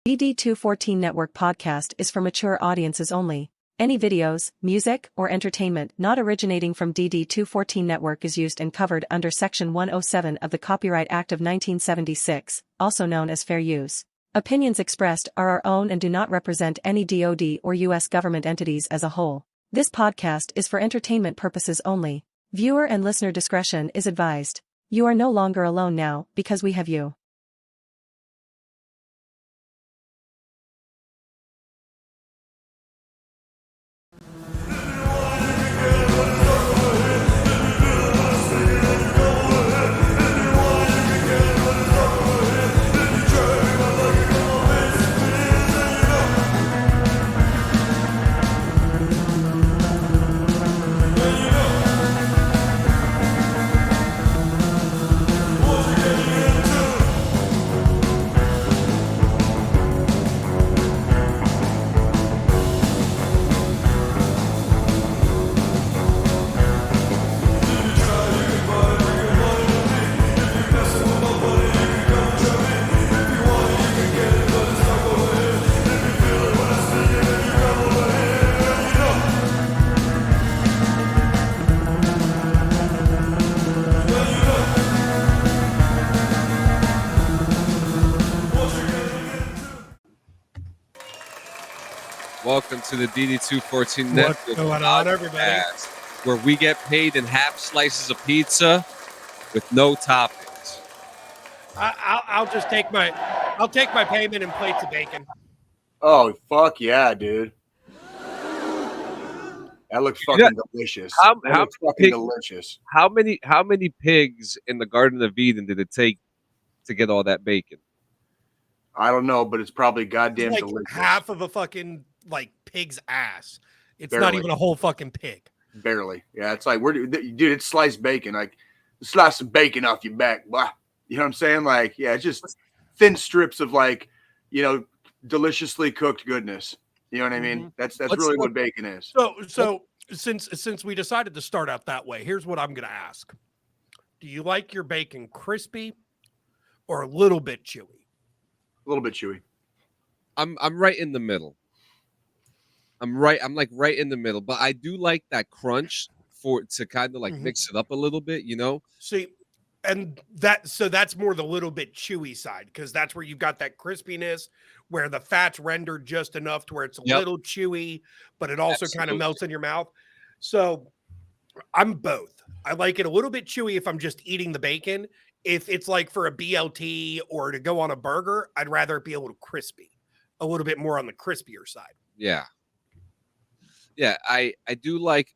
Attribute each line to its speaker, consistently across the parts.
Speaker 1: DD214 Network podcast is for mature audiences only. Any videos, music, or entertainment not originating from DD214 Network is used and covered under Section 107 of the Copyright Act of 1976, also known as fair use. Opinions expressed are our own and do not represent any DoD or U.S. government entities as a whole. This podcast is for entertainment purposes only. Viewer and listener discretion is advised. You are no longer alone now because we have you.
Speaker 2: Welcome to the DD214 Network.
Speaker 3: What's going on, everybody?
Speaker 2: Where we get paid in half slices of pizza with no toppings.
Speaker 3: I'll just take my payment in plates of bacon.
Speaker 4: Oh, fuck yeah, dude. That looks fucking delicious. Delicious.
Speaker 2: How many pigs in the Garden of Eden did it take to get all that bacon?
Speaker 4: I don't know, but it's probably goddamn
Speaker 3: like
Speaker 4: delicious.
Speaker 3: Half of a fucking pig's ass. It's
Speaker 4: Barely.
Speaker 3: not even a whole fucking pig.
Speaker 4: Barely. Yeah, it's like dude, it's sliced bacon. Like slice some bacon off your back. Blah. You know what I'm saying? Like, yeah, it's just thin strips of deliciously cooked goodness. You know what I mean? That's really what bacon is.
Speaker 3: So since we decided to start out that way, here's what I'm gonna ask. Do you like your bacon crispy or a little bit chewy?
Speaker 4: A little bit chewy.
Speaker 2: I'm right in the middle. I'm right in the middle, but I do like that crunch to kind of mix it up a little bit, you know?
Speaker 3: See, and that's more the little bit chewy side, because that's where you've got that crispiness where the fat's rendered just enough to where it's a little chewy, but it also kind of melts in your mouth. So I'm both. I like it a little bit chewy if I'm just eating the bacon. If it's like for a BLT or to go on a burger, I'd rather it be a little crispy, a little bit more on the crispier side.
Speaker 2: Yeah. Yeah, I do like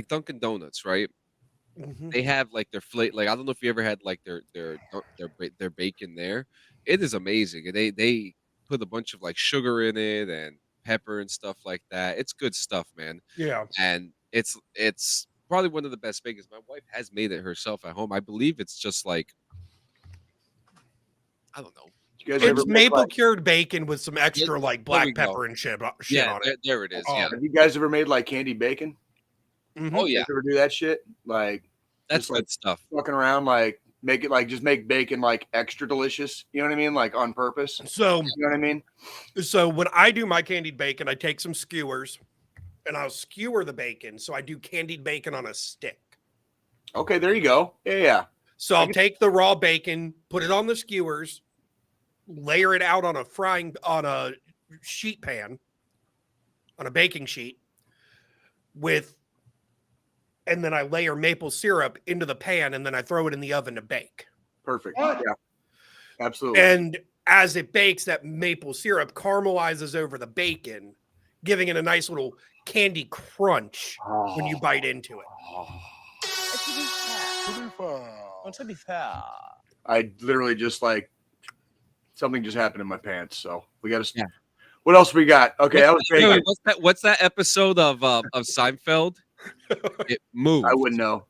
Speaker 2: Dunkin' Donuts, right? Mm-hmm. They have their flavor. I don't know if you ever had their bacon there. It is amazing. And they put a bunch of sugar in it and pepper and stuff like that. It's good stuff, man.
Speaker 3: Yeah.
Speaker 2: And it's probably one of the best bacons. My wife has made it herself at home. I believe it's just I don't know.
Speaker 3: It's maple cured bacon with some extra black pepper and shit on it.
Speaker 2: There it is.
Speaker 4: Yeah. Have you guys ever made candied bacon?
Speaker 3: Mm-hmm.
Speaker 4: Oh yeah. You ever do that shit?
Speaker 2: That's good stuff.
Speaker 4: Fucking around, make it just make bacon extra delicious. You know what I mean? On purpose.
Speaker 3: So
Speaker 4: you know what I mean?
Speaker 3: So when I do my candied bacon, I take some skewers and I'll skewer the bacon. So I do candied bacon on a stick.
Speaker 4: Okay, there you go. Yeah.
Speaker 3: So I'll take the raw bacon, put it on the skewers, layer it out on a sheet pan, on a baking sheet and then I layer maple syrup into the pan and then I throw it in the oven to bake.
Speaker 4: Perfect. Yeah, absolutely.
Speaker 3: And as it bakes, that maple syrup caramelizes over the bacon, giving it a nice little candy crunch when you bite into it.
Speaker 5: To be fair.
Speaker 4: I literally just something just happened in my pants, so we got to. Yeah. What else we got? Okay,
Speaker 2: what's that episode of Seinfeld? It moved.
Speaker 4: I wouldn't know.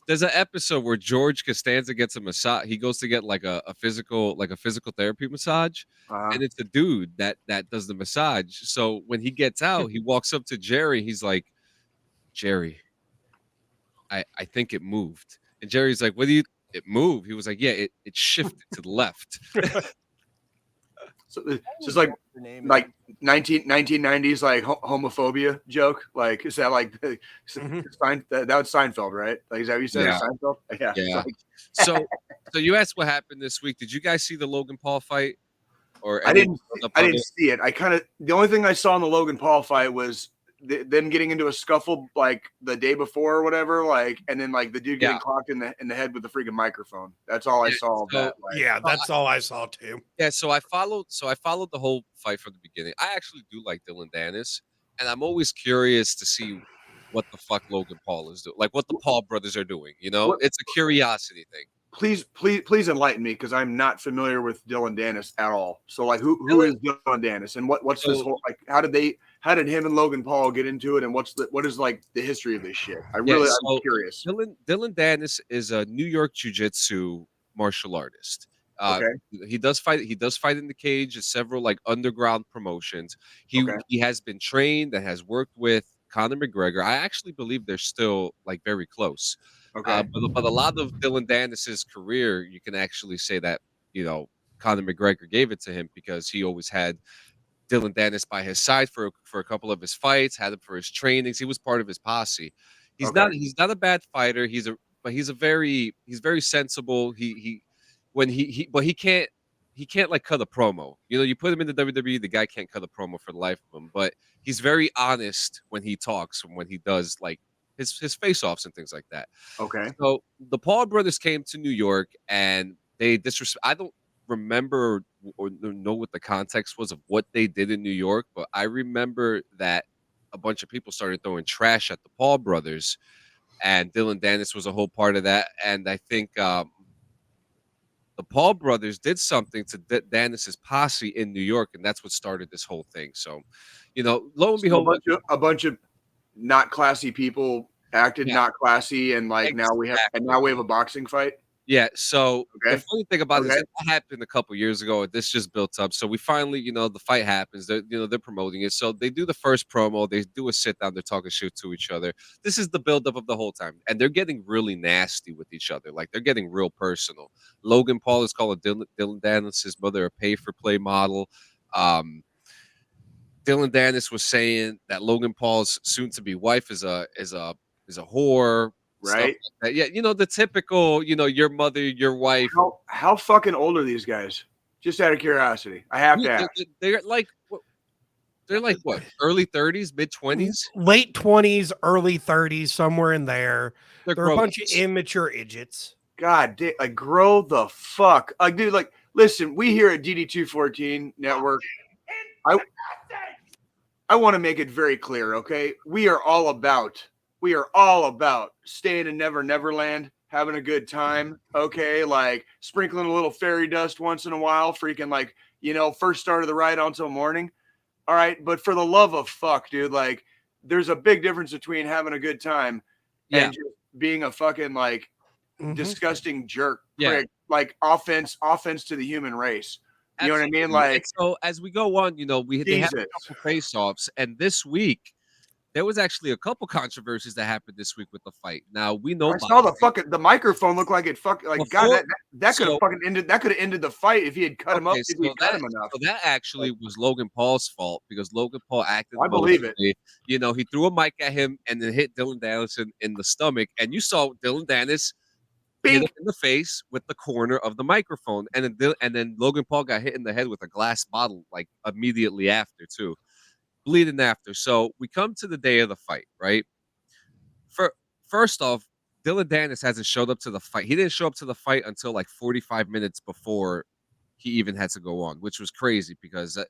Speaker 2: There's an episode where George Costanza gets a massage. He goes to get a physical therapy massage, and it's the dude that does the massage. So when he gets out, he walks up to Jerry. He's like, Jerry, I think it moved. And Jerry's like, what do you? It moved. He was like, yeah, it shifted to the left.
Speaker 4: So it's just like 1990s like homophobia joke. Like is that like that was Seinfeld, right? Like is that what you said?
Speaker 2: Yeah.
Speaker 4: Seinfeld? Yeah.
Speaker 2: Yeah.
Speaker 4: Like,
Speaker 2: so you asked what happened this week. Did you guys see the Logan Paul fight? Or
Speaker 4: I didn't see it. The only thing I saw in the Logan Paul fight was them getting into a scuffle like the day before or whatever, like, and then like the dude getting clocked in the head with the freaking microphone. That's all I saw.
Speaker 3: That's all I saw too.
Speaker 2: Yeah, so I followed the whole fight from the beginning. I actually do like Dillon Danis, and I'm always curious to see what the fuck Logan Paul is doing, like what the Paul brothers are doing. You know, it's a curiosity thing.
Speaker 4: Please enlighten me because I'm not familiar with Dillon Danis at all. So like who is Dillon Danis and what's this whole like how did him and Logan Paul get into it and what is like the history of this shit? I'm curious.
Speaker 2: Dillon Danis is a New York jiu-jitsu martial artist.
Speaker 4: Okay.
Speaker 2: He does fight in the cage at several like underground promotions. He has been trained and has worked with Conor McGregor. I actually believe they're still like very close.
Speaker 4: Okay.
Speaker 2: But a lot of Dillon Danis's career, you can actually say that, you know, Conor McGregor gave it to him because he always had Dillon Danis by his side for a couple of his fights, had him for his trainings. He was part of his posse. He's not a bad fighter. He's very sensible. But he can't like cut a promo. You know, you put him in the WWE, the guy can't cut a promo for the life of him. But he's very honest when he talks and when he does like his face-offs and things like that.
Speaker 4: Okay.
Speaker 2: So the Paul brothers came to New York and they I don't remember or know what the context was of what they did in New York, but I remember that a bunch of people started throwing trash at the Paul brothers, and Dillon Danis was a whole part of that. And I think the Paul brothers did something to Danis's posse in New York, and that's what started this whole thing. So, you know, lo and behold,
Speaker 4: a bunch of not classy people acted not classy, and like now we have a boxing fight.
Speaker 2: Yeah. So the funny thing about this, that happened a couple years ago. This just built up. So we finally, you know, the fight happens. They're promoting it. So they do the first promo. They do a sit down. They're talking shit to each other. This is the buildup of the whole time, and they're getting really nasty with each other. Like they're getting real personal. Logan Paul is calling Dillon Danis' mother a pay-for-play model. Dillon Danis was saying that Logan Paul's soon-to-be wife is a whore.
Speaker 4: Right.
Speaker 2: Like yeah, you know, the typical, you know, your mother, your wife.
Speaker 4: How fucking old are these guys? Just out of curiosity. I have to ask.
Speaker 2: They're like what? Early 30s, mid 20s?
Speaker 3: Late 20s, early 30s, somewhere in there. They're a bunch of immature idiots.
Speaker 4: God damn, like grow the fuck. Like, dude, like, listen, we here at DD214 Network, I want to make it very clear, okay? We are all about staying in Neverland, having a good time, okay? Like sprinkling a little fairy dust once in a while, freaking like, you know, first start of the ride until morning. All right. But for the love of fuck, dude, like there's a big difference between having a good time and just being a fucking like disgusting jerk. Prick, like offense to the human race. You know what I mean? Like,
Speaker 2: so as we go on, you know, they have a couple face-offs, and this week there was actually a couple controversies that happened this week with the fight. Now we know
Speaker 4: I saw the microphone looked like it fucking like God that could have fucking ended the fight if he had cut him up. If he had cut him enough.
Speaker 2: So that actually was Logan Paul's fault because Logan Paul acted.
Speaker 4: I believe it.
Speaker 2: You know, he threw a mic at him and then hit Dillon Danis in the stomach, and you saw Dillon Danis hit him in the face with the corner of the microphone, and then Logan Paul got hit in the head with a glass bottle like immediately after too. Bleeding after. So we come to the day of the fight, right? First off, Dillon Danis hasn't showed up to the fight. He didn't show up to the fight until like 45 minutes before he even had to go on, which was crazy because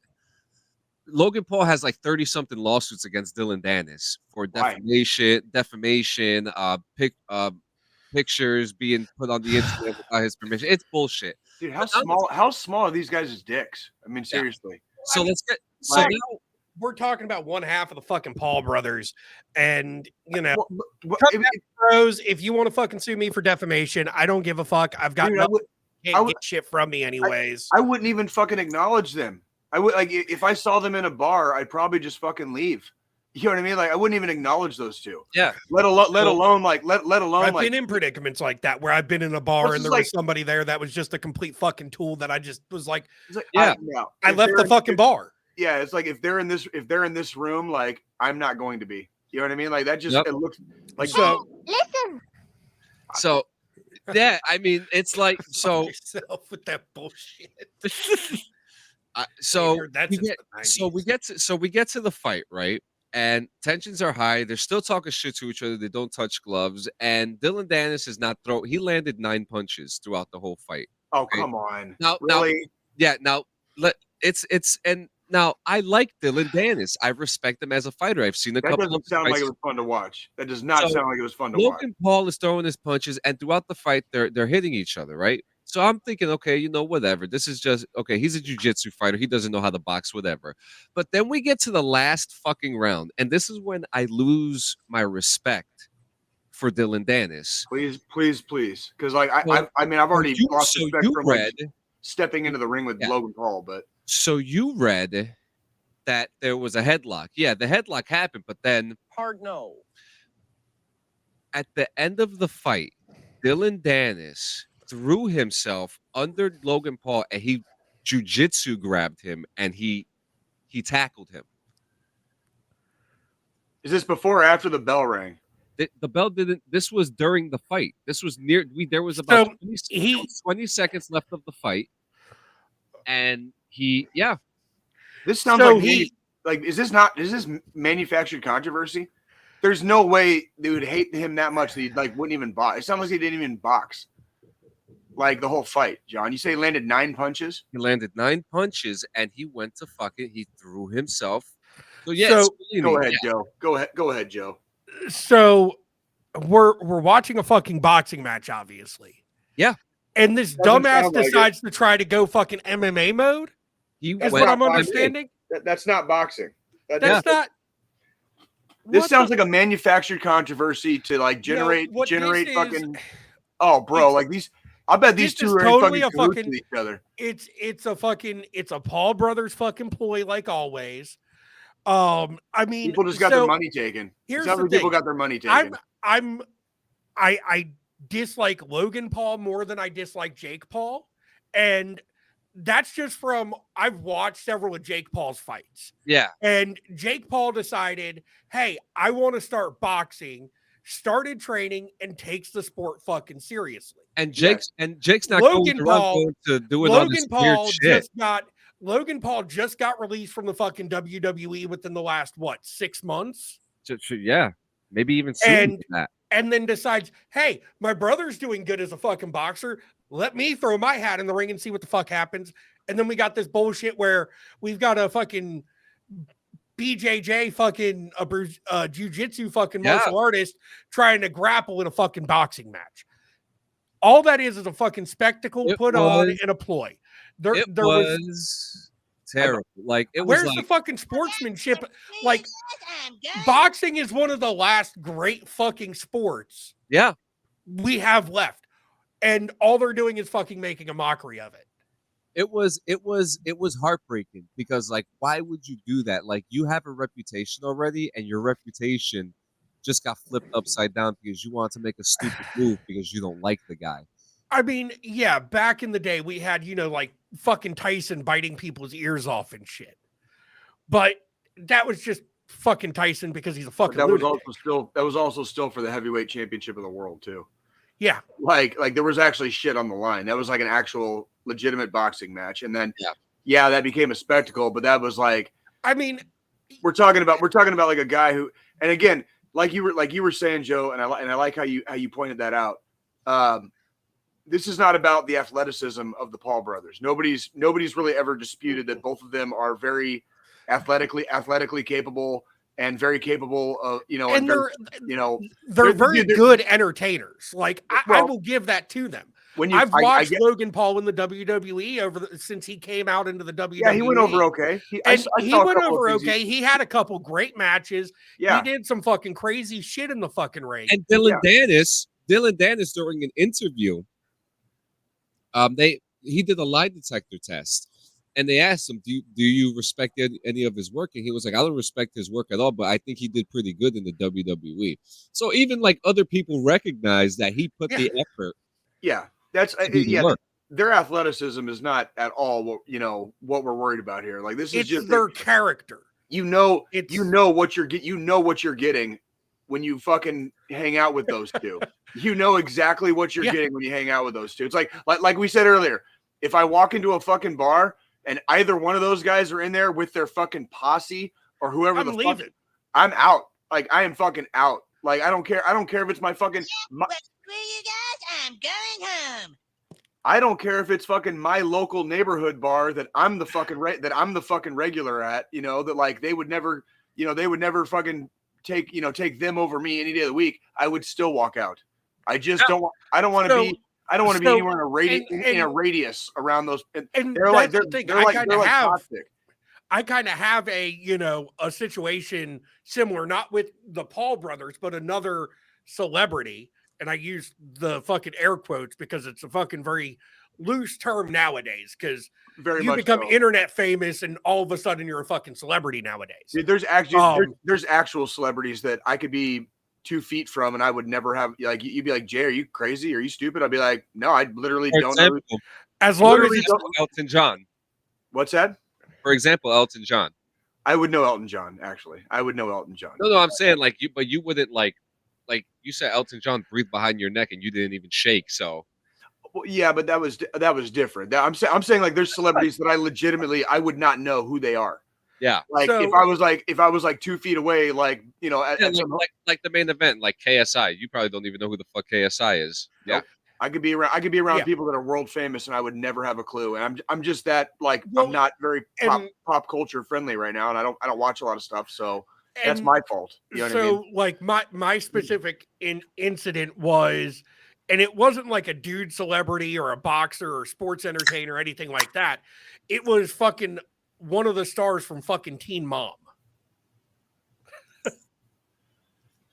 Speaker 2: Logan Paul has like 30-something lawsuits against Dillon Danis for defamation, pictures being put on the internet without his permission. It's bullshit.
Speaker 4: Dude, how small are these guys' dicks? I mean, seriously.
Speaker 2: So let's get now
Speaker 3: we're talking about one half of the fucking Paul brothers, and you know, bros. If you want to fucking sue me for defamation, I don't give a fuck. I've got nothing. Can't get shit from me anyways.
Speaker 4: I wouldn't even fucking acknowledge them. I would like if I saw them in a bar, I'd probably just fucking leave. You know what I mean? Like I wouldn't even acknowledge those two.
Speaker 2: Yeah.
Speaker 4: Let alone
Speaker 3: I've been in predicaments like that where I've been in a bar and there was somebody there that was just a complete fucking tool that I just was like,
Speaker 2: yeah,
Speaker 3: I left the fucking bar.
Speaker 4: Yeah, it's like if they're in this room, like I'm not going to be. You know what I mean? Like that just it looks like
Speaker 3: so.
Speaker 6: Listen.
Speaker 2: So yeah, I mean it's like so
Speaker 3: yourself with that bullshit.
Speaker 2: We get to the fight, right? And tensions are high. They're still talking shit to each other. They don't touch gloves. And Dillon Danis is not throw. He landed 9 punches throughout the whole fight.
Speaker 4: Oh, okay? Come on.
Speaker 2: Now,
Speaker 4: really?
Speaker 2: Now I like Dillon Danis. I respect him as a fighter. I've seen a couple.
Speaker 4: That doesn't sound like it was fun to watch. That does not sound like it was fun to watch.
Speaker 2: Logan Paul is throwing his punches, and throughout the fight, they're hitting each other, right? So I'm thinking, okay, whatever. This is just okay. He's a jiu-jitsu fighter. He doesn't know how to box, whatever. But then we get to the last fucking round, and this is when I lose my respect for Dillon Danis.
Speaker 4: Please, because like I mean, I've already lost respect from like stepping into the ring with Logan Paul. But
Speaker 2: so you read that there was a headlock. Yeah, the headlock happened, but then
Speaker 5: Hard no.
Speaker 2: At the end of the fight, Dillon Danis threw himself under Logan Paul and he jiu-jitsu grabbed him and he tackled him.
Speaker 4: Is this before or after the bell rang?
Speaker 2: The bell didn't. This was during the fight. This was near. There was about 20 seconds left of the fight, and
Speaker 4: This sounds like is this manufactured controversy? There's no way they would hate him that much that he like wouldn't even box. It sounds like he didn't even box. Like the whole fight, John. You say he landed 9 punches?
Speaker 2: He landed 9 punches and he went to he threw himself. So
Speaker 4: go ahead, Joe. Go ahead, Joe.
Speaker 3: So we're watching a fucking boxing match, obviously.
Speaker 2: Yeah.
Speaker 3: And this dumbass decides to try to go fucking MMA mode. Is what I'm understanding.
Speaker 4: That's not boxing.
Speaker 3: That's not.
Speaker 4: This sounds like a manufactured controversy to like generate fucking. Oh, bro, like these. I bet these two are totally a fucking each other.
Speaker 3: It's a Paul Brothers fucking ploy, like always. I mean,
Speaker 4: people just got their money taken.
Speaker 3: Here's the thing.
Speaker 4: People got their money taken.
Speaker 3: I dislike Logan Paul more than I dislike Jake Paul, and that's just from I've watched several of Jake Paul's fights.
Speaker 2: Yeah,
Speaker 3: and Jake Paul decided, hey, I want to start boxing. Started training and takes the sport fucking seriously.
Speaker 2: And Jake's not going to do it.
Speaker 3: Logan Paul just got released from the fucking WWE within the last 6 months?
Speaker 2: Yeah, maybe even sooner than that.
Speaker 3: And then decides, hey, my brother's doing good as a fucking boxer. Let me throw my hat in the ring and see what the fuck happens. And then we got this bullshit where we've got a fucking BJJ fucking jiu-jitsu fucking martial artist trying to grapple in a fucking boxing match. All that is a fucking spectacle put on in a ploy. There was
Speaker 2: terrible. Like
Speaker 3: where's the fucking sportsmanship? Like boxing is one of the last great fucking sports.
Speaker 2: Yeah,
Speaker 3: we have left, and all they're doing is fucking making a mockery of it.
Speaker 2: It was heartbreaking because like, why would you do that? Like you have a reputation already and your reputation just got flipped upside down because you want to make a stupid move because you don't like the guy.
Speaker 3: I mean, yeah, back in the day we had, like fucking Tyson biting people's ears off and shit. But that was just fucking Tyson because he's a fucking
Speaker 4: that was also still for the heavyweight championship of the world too.
Speaker 3: Yeah.
Speaker 4: Like there was actually shit on the line. That was like an actual legitimate boxing match. And then that became a spectacle, but that was like,
Speaker 3: I mean,
Speaker 4: we're talking about like a guy who, and again, like you were saying, Joe, and I like how you pointed that out. This is not about the athleticism of the Paul brothers. Nobody's really ever disputed that both of them are very athletically capable and very capable of,
Speaker 3: and they're very good entertainers. Like I will give that to them. I've watched Logan Paul in the WWE since he came out into the WWE.
Speaker 4: Yeah, he went over okay. He
Speaker 3: went over okay. He had a couple great matches. Yeah. He did some fucking crazy shit in the fucking ring.
Speaker 2: And Dillon Danis during an interview, he did a lie detector test, And they asked him, do you respect any of his work? And he was like, I don't respect his work at all, but I think he did pretty good in the WWE. So even like other people recognize that he put the effort.
Speaker 4: Yeah, that's their athleticism is not at all what we're worried about here. Like this is just
Speaker 3: their character.
Speaker 4: You know what you're getting when you fucking hang out with those two. You know exactly what you're getting when you hang out with those two. It's like we said earlier, if I walk into a fucking bar and either one of those guys are in there with their fucking posse or whoever fuck, I'm out. Like I am fucking out. Like I don't care. I don't care if it's my fucking.
Speaker 6: Screw you guys. I'm going home.
Speaker 4: I don't care if it's fucking my local neighborhood bar that I'm the fucking regular at. You know that like they would never fucking take them over me any day of the week. I would still walk out. I just don't. I don't want to be. I don't want to be anywhere in a radius around those. And they're like toxic.
Speaker 3: I kind of have a situation similar, not with the Paul brothers, but another celebrity. And I use the fucking air quotes because it's a fucking very loose term nowadays. Because you become internet famous, and all of a sudden you're a fucking celebrity nowadays.
Speaker 4: Dude, there's actual celebrities that I could be 2 feet from, and I would never have like you'd be like, Jay, are you crazy? Are you stupid? I'd be like, no, I literally don't know.
Speaker 3: As long as it's
Speaker 2: Elton John.
Speaker 4: What's that?
Speaker 2: For example, Elton John.
Speaker 4: I would know Elton John. Actually, I would know Elton John.
Speaker 2: No, I'm saying like you, but you wouldn't like you said Elton John breathed behind your neck and you didn't even shake. So,
Speaker 4: well, yeah, but that was different. I'm saying like there's celebrities that I would not know who they are.
Speaker 2: Yeah,
Speaker 4: like if I was like 2 feet away, like
Speaker 2: like the main event, like KSI. You probably don't even know who the fuck KSI is. Yeah.
Speaker 4: Nope. I could be around people that are world famous, and I would never have a clue. And I'm just that like I'm not very pop culture friendly right now, and I don't watch a lot of stuff, so that's my fault. You know what I mean?
Speaker 3: Like my specific incident was, and it wasn't like a dude celebrity or a boxer or sports entertainer or anything like that. It was fucking one of the stars from fucking Teen Mom.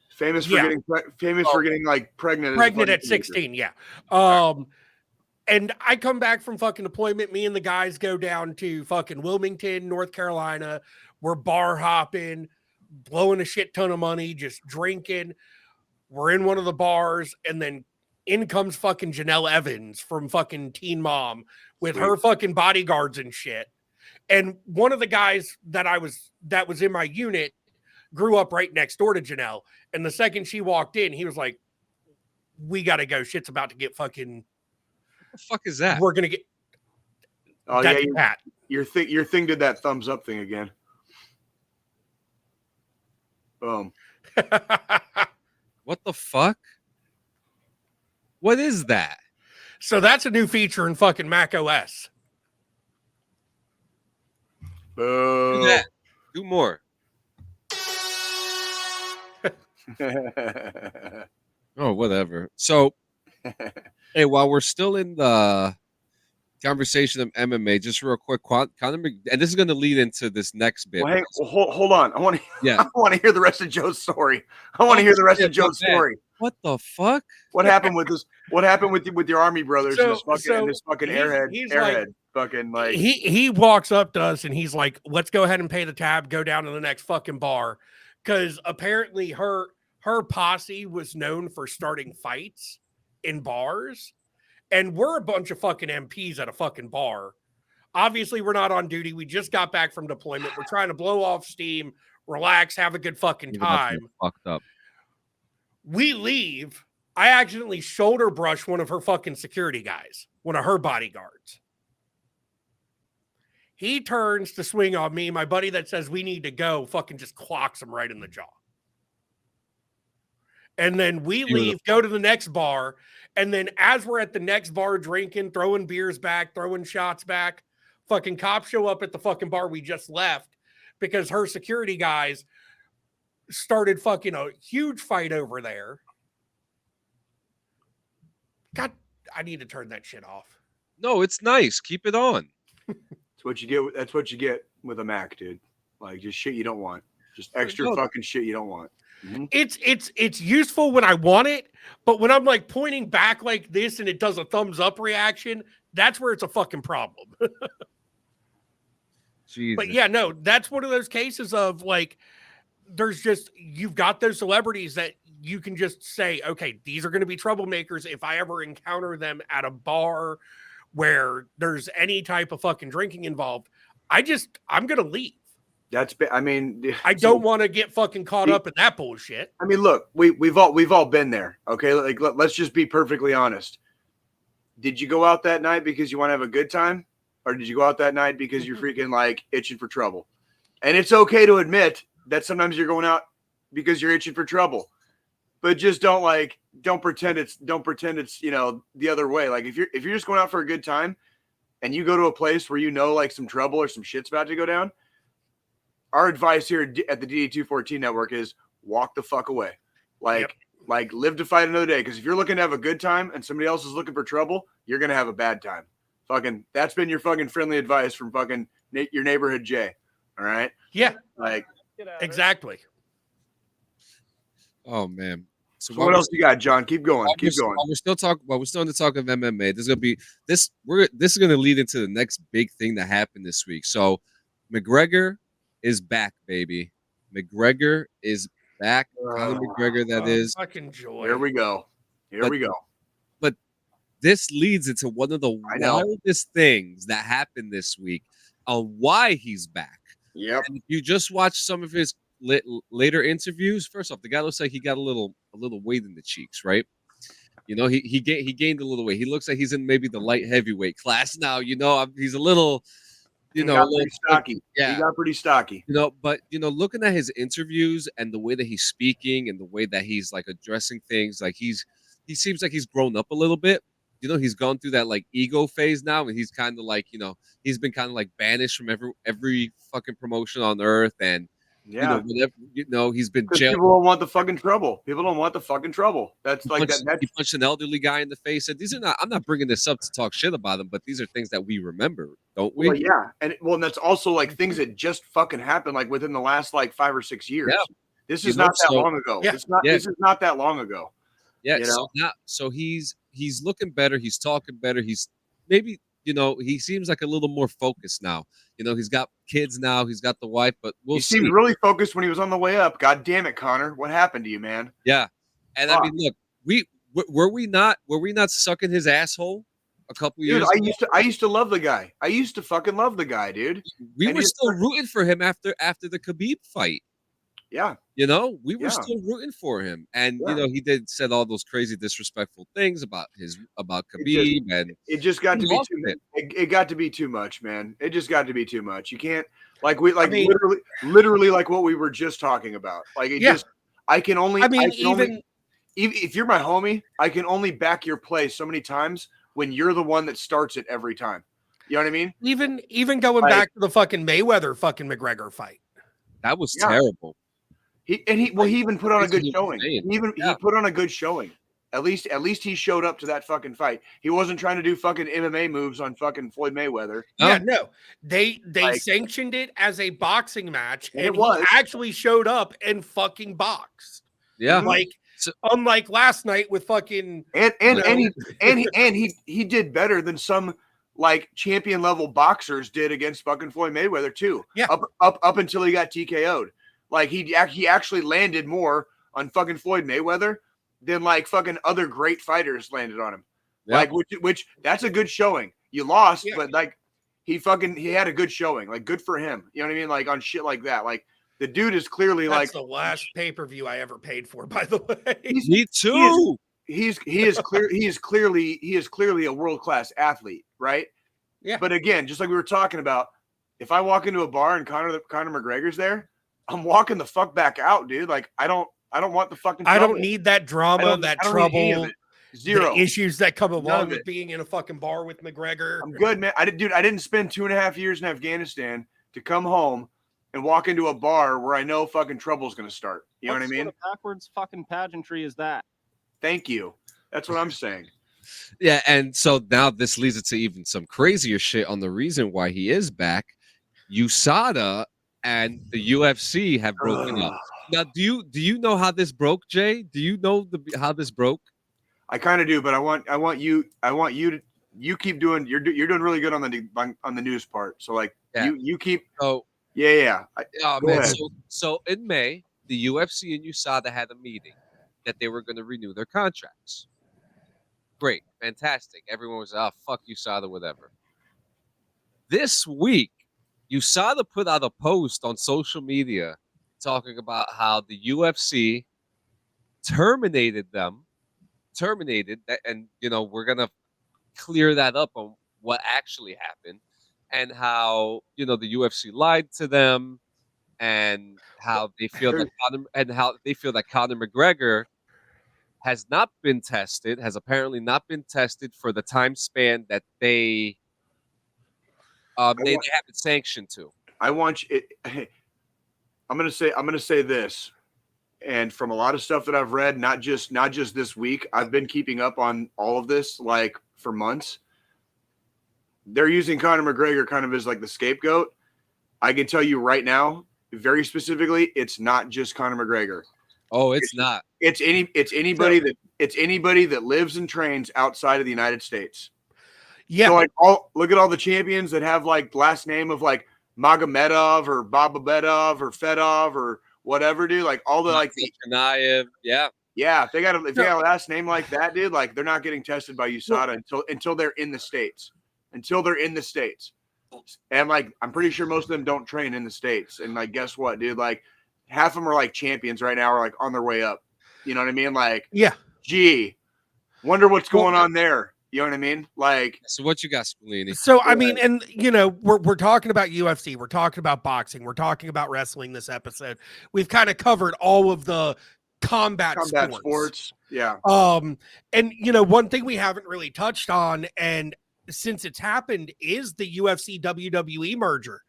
Speaker 4: Famous for getting like pregnant
Speaker 3: at 16. Yeah. And I come back from fucking deployment. Me and the guys go down to fucking Wilmington, North Carolina. We're bar hopping, blowing a shit ton of money, just drinking. We're in one of the bars, and then in comes fucking Janelle Evans from fucking Teen Mom with her fucking bodyguards and shit. And one of the guys that was in my unit grew up right next door to Janelle. And the second she walked in, he was like, we got to go. Shit's about to get fucking.
Speaker 2: What the fuck is that?
Speaker 3: We're going to get.
Speaker 4: Oh, yeah. Your thing did that thumbs up thing again. Boom.
Speaker 2: What the fuck? What is that?
Speaker 3: So that's a new feature in fucking Mac OS.
Speaker 4: Boom.
Speaker 2: Do that. Do more. Oh, whatever. So, hey, while we're still in the conversation of MMA, just real quick, Conor McGregor, and this is going to lead into this next bit.
Speaker 4: Well, hold on. I want to hear the rest of Joe's story. I want to hear the rest of Joe's story.
Speaker 2: What the fuck?
Speaker 4: What happened with this? What happened with your army brothers and this fucking airhead? Fucking like
Speaker 3: he walks up to us and he's like, let's go ahead and pay the tab, go down to the next fucking bar. Because apparently her posse was known for starting fights in bars. And we're a bunch of fucking MPs at a fucking bar. Obviously, we're not on duty. We just got back from deployment. We're trying to blow off steam, relax, have a good fucking time.
Speaker 2: Fucked up.
Speaker 3: We leave. I accidentally shoulder brush one of her fucking security guys, one of her bodyguards. He turns to swing on me. My buddy that says we need to go fucking just clocks him right in the jaw. And then we leave, go to the next bar. And then as we're at the next bar drinking, throwing beers back, throwing shots back, fucking cops show up at the fucking bar we just left because her security guys started fucking a huge fight over there. God, I need to turn that shit off.
Speaker 2: No, it's nice. Keep it on.
Speaker 4: That's what you get. That's what you get with a Mac, dude. Like just shit you don't want. Just extra fucking shit you don't want. Mm-hmm.
Speaker 3: It's useful when I want it, but when I'm like pointing back like this and it does a thumbs up reaction, that's where it's a fucking problem.
Speaker 2: Jesus.
Speaker 3: But yeah, no, that's one of those cases of like, there's just, you've got those celebrities that you can just say, okay, these are going to be troublemakers. If I ever encounter them at a bar where there's any type of fucking drinking involved, I'm going to leave. I don't want to get fucking caught up in that bullshit.
Speaker 4: I mean, look, we've all been there. Okay. Like, let's just be perfectly honest. Did you go out that night because you want to have a good time? Or did you go out that night because you're freaking like itching for trouble? And it's okay to admit that sometimes you're going out because you're itching for trouble, but just don't pretend it's, the other way. Like if you're just going out for a good time and you go to a place where like some trouble or some shit's about to go down, our advice here at the DD214 Network is walk the fuck away. Like live to fight another day. Because if you're looking to have a good time and somebody else is looking for trouble, you're going to have a bad time. Fucking, that's been your fucking friendly advice from fucking your neighborhood Jay. All right.
Speaker 3: Yeah.
Speaker 4: Like,
Speaker 3: exactly.
Speaker 2: Oh man.
Speaker 4: So what else you got, John? Keep going. Keep going.
Speaker 2: We're still in the talk of MMA. This is gonna lead into the next big thing that happened this week. So McGregor is back, baby. McGregor is back. Conor McGregor, that is.
Speaker 3: Fucking joy.
Speaker 4: Here we go.
Speaker 2: But this leads into one of the wildest things that happened this week on why he's back.
Speaker 4: Yep.
Speaker 2: And if you just watch some of his later interviews, first off, the guy looks like he got a little weight in the cheeks, right? He gained a little weight. He looks like he's in maybe the light heavyweight class now. He's a little,
Speaker 4: he got pretty stocky.
Speaker 2: Yeah,
Speaker 4: he got pretty stocky.
Speaker 2: But looking at his interviews and the way that he's speaking and the way that he's like addressing things, like he seems like he's grown up a little bit. He's gone through that like ego phase now, and he's kind of like, he's been kind of like banished from every fucking promotion on earth, and whatever, he's been jailed.
Speaker 4: People don't want the fucking trouble. People don't want the fucking trouble. That's like that.
Speaker 2: He punched an elderly guy in the face. And these are not. I'm not bringing this up to talk shit about him, but these are things that we remember, don't we?
Speaker 4: Well, yeah, and that's also like things that just fucking happened like within the last like 5 or 6 years.
Speaker 2: Yeah.
Speaker 4: This is not that long ago.
Speaker 3: Yeah.
Speaker 4: This is not that long ago.
Speaker 2: Yeah. So he's looking better. He's talking better. He's maybe, he seems like a little more focused now. He's got kids now. He's got the wife, but
Speaker 4: he seemed really focused when he was on the way up. God damn it, Connor. What happened to you, man?
Speaker 2: Yeah. And I mean, look, were we not sucking his asshole a couple years ago?
Speaker 4: I used to love the guy. I used to fucking love the guy, dude.
Speaker 2: We were still rooting for him after the Khabib fight.
Speaker 4: Yeah.
Speaker 2: We were still rooting for him. And, he said all those crazy disrespectful things about Khabib.
Speaker 4: It just got to be too much. It got to be too much, man. It just got to be too much. You can't, literally like what we were just talking about. Like, if you're my homie, I can only back your play so many times when you're the one that starts it every time. You know what I mean?
Speaker 3: Even going back to the fucking Mayweather fucking McGregor fight.
Speaker 2: That was terrible.
Speaker 4: He even put on a good showing. He put on a good showing. At least he showed up to that fucking fight. He wasn't trying to do fucking MMA moves on fucking Floyd Mayweather.
Speaker 3: Yeah, no. They sanctioned it as a boxing match, and he actually showed up and fucking boxed.
Speaker 2: Yeah.
Speaker 3: Unlike last night with fucking
Speaker 4: he did better than some like champion level boxers did against fucking Floyd Mayweather too.
Speaker 3: Yeah.
Speaker 4: Up until he got TKO'd. Like he actually landed more on fucking Floyd Mayweather than like fucking other great fighters landed on him. Yep. Like which that's a good showing. You lost, but like he had a good showing. Like good for him. You know what I mean? Like on shit like that. Like the dude is clearly
Speaker 3: that's the last pay-per-view I ever paid for, by the way.
Speaker 2: Me too.
Speaker 4: He is clearly a world-class athlete, right?
Speaker 3: Yeah.
Speaker 4: But again, just like we were talking about, if I walk into a bar and Conor McGregor's there, I'm walking the fuck back out, dude. Like I don't want the fucking trouble.
Speaker 3: I don't need that drama, that trouble,
Speaker 4: zero
Speaker 3: the issues that come along with being in a fucking bar with McGregor.
Speaker 4: I'm good, man. I didn't spend 2.5 years in Afghanistan to come home and walk into a bar where I know fucking trouble's going to start. You know what I mean?
Speaker 5: What backwards fucking pageantry is that?
Speaker 4: Thank you. That's what I'm saying.
Speaker 2: Yeah, and so now this leads to even some crazier shit on the reason why he is back. USADA and the UFC have broken up. Now, do you know how this broke, Jay? Do you know how this broke?
Speaker 4: I kind of do, but I want you to you keep doing. You're doing really good on the news part. So like you keep.
Speaker 2: So
Speaker 4: yeah.
Speaker 2: oh
Speaker 4: Go
Speaker 2: man.
Speaker 4: ahead.
Speaker 2: So in May, the UFC and USADA had a meeting that they were going to renew their contracts. Great, fantastic. Everyone was fuck USADA, whatever. This week, USADA put out a post on social media talking about how the UFC terminated that, and we're gonna clear that up on what actually happened, and how the UFC lied to them, and how they feel that Conor McGregor has apparently not been tested for the time span that they have it sanctioned to.
Speaker 4: I want you. I'm gonna say this, and from a lot of stuff that I've read, not just this week, I've been keeping up on all of this like for months. They're using Conor McGregor kind of as like the scapegoat. I can tell you right now, very specifically, it's not just Conor McGregor.
Speaker 2: Oh, it's not.
Speaker 4: It's anybody that lives and trains outside of the United States.
Speaker 3: Yeah.
Speaker 4: So like look at all the champions that have like last name of like Magomedov or Bababedov or Fedov or whatever, dude. Like all the like
Speaker 2: Chanaev, yeah.
Speaker 4: Yeah, if they got a last name like that, dude, like they're not getting tested by USADA until they're in the States. And like I'm pretty sure most of them don't train in the States. And like guess what, dude? Like half of them are like champions right now, are like on their way up. You know what I mean? Like,
Speaker 3: yeah.
Speaker 4: Gee, wonder what's going on there. You know what I mean? Like,
Speaker 2: so what you got, Spallini?
Speaker 3: So I mean, and we're talking about UFC, we're talking about boxing, we're talking about wrestling this episode. We've kind of covered all of the combat sports.
Speaker 4: Yeah.
Speaker 3: And one thing we haven't really touched on, and since it's happened, is the UFC WWE merger.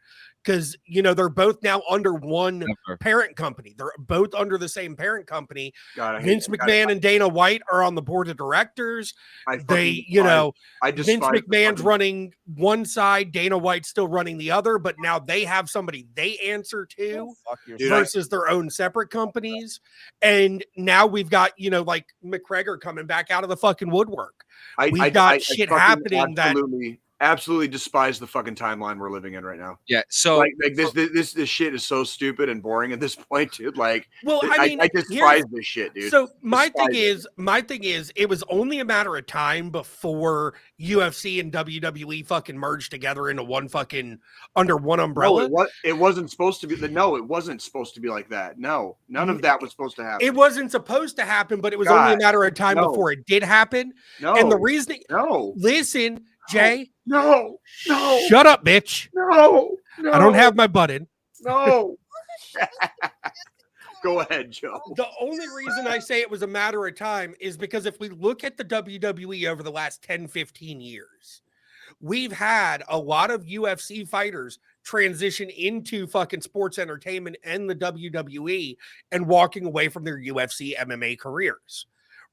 Speaker 3: Because they're both now under one parent company. They're both under the same parent company. Vince McMahon and Dana White are on the board of directors. Vince McMahon's running one side, Dana White's still running the other, but now they have somebody they answer to versus their own separate companies. And now we've got, like McGregor coming back out of the fucking woodwork. We've got shit happening
Speaker 4: absolutely despise the fucking timeline we're living in right now.
Speaker 2: Yeah, so
Speaker 4: like this shit is so stupid and boring at this point, dude. Like,
Speaker 3: well, I mean,
Speaker 4: I despise this shit, dude.
Speaker 3: So my thing is, it was only a matter of time before UFC and WWE fucking merged together into one fucking under one umbrella.
Speaker 4: No, it wasn't supposed to be. No, it wasn't supposed to be like that. No, none of that was supposed to happen.
Speaker 3: It wasn't supposed to happen, but it was only a matter of time before it did happen.
Speaker 4: No,
Speaker 3: and the reason, listen. Jay,
Speaker 4: no,
Speaker 3: shut up, bitch.
Speaker 4: No,
Speaker 3: I don't have my button.
Speaker 4: No. Go ahead, Joe.
Speaker 3: The only reason I say it was a matter of time is because if we look at the WWE over the last 10, 15 years, we've had a lot of UFC fighters transition into fucking sports entertainment and the WWE and walking away from their UFC MMA careers.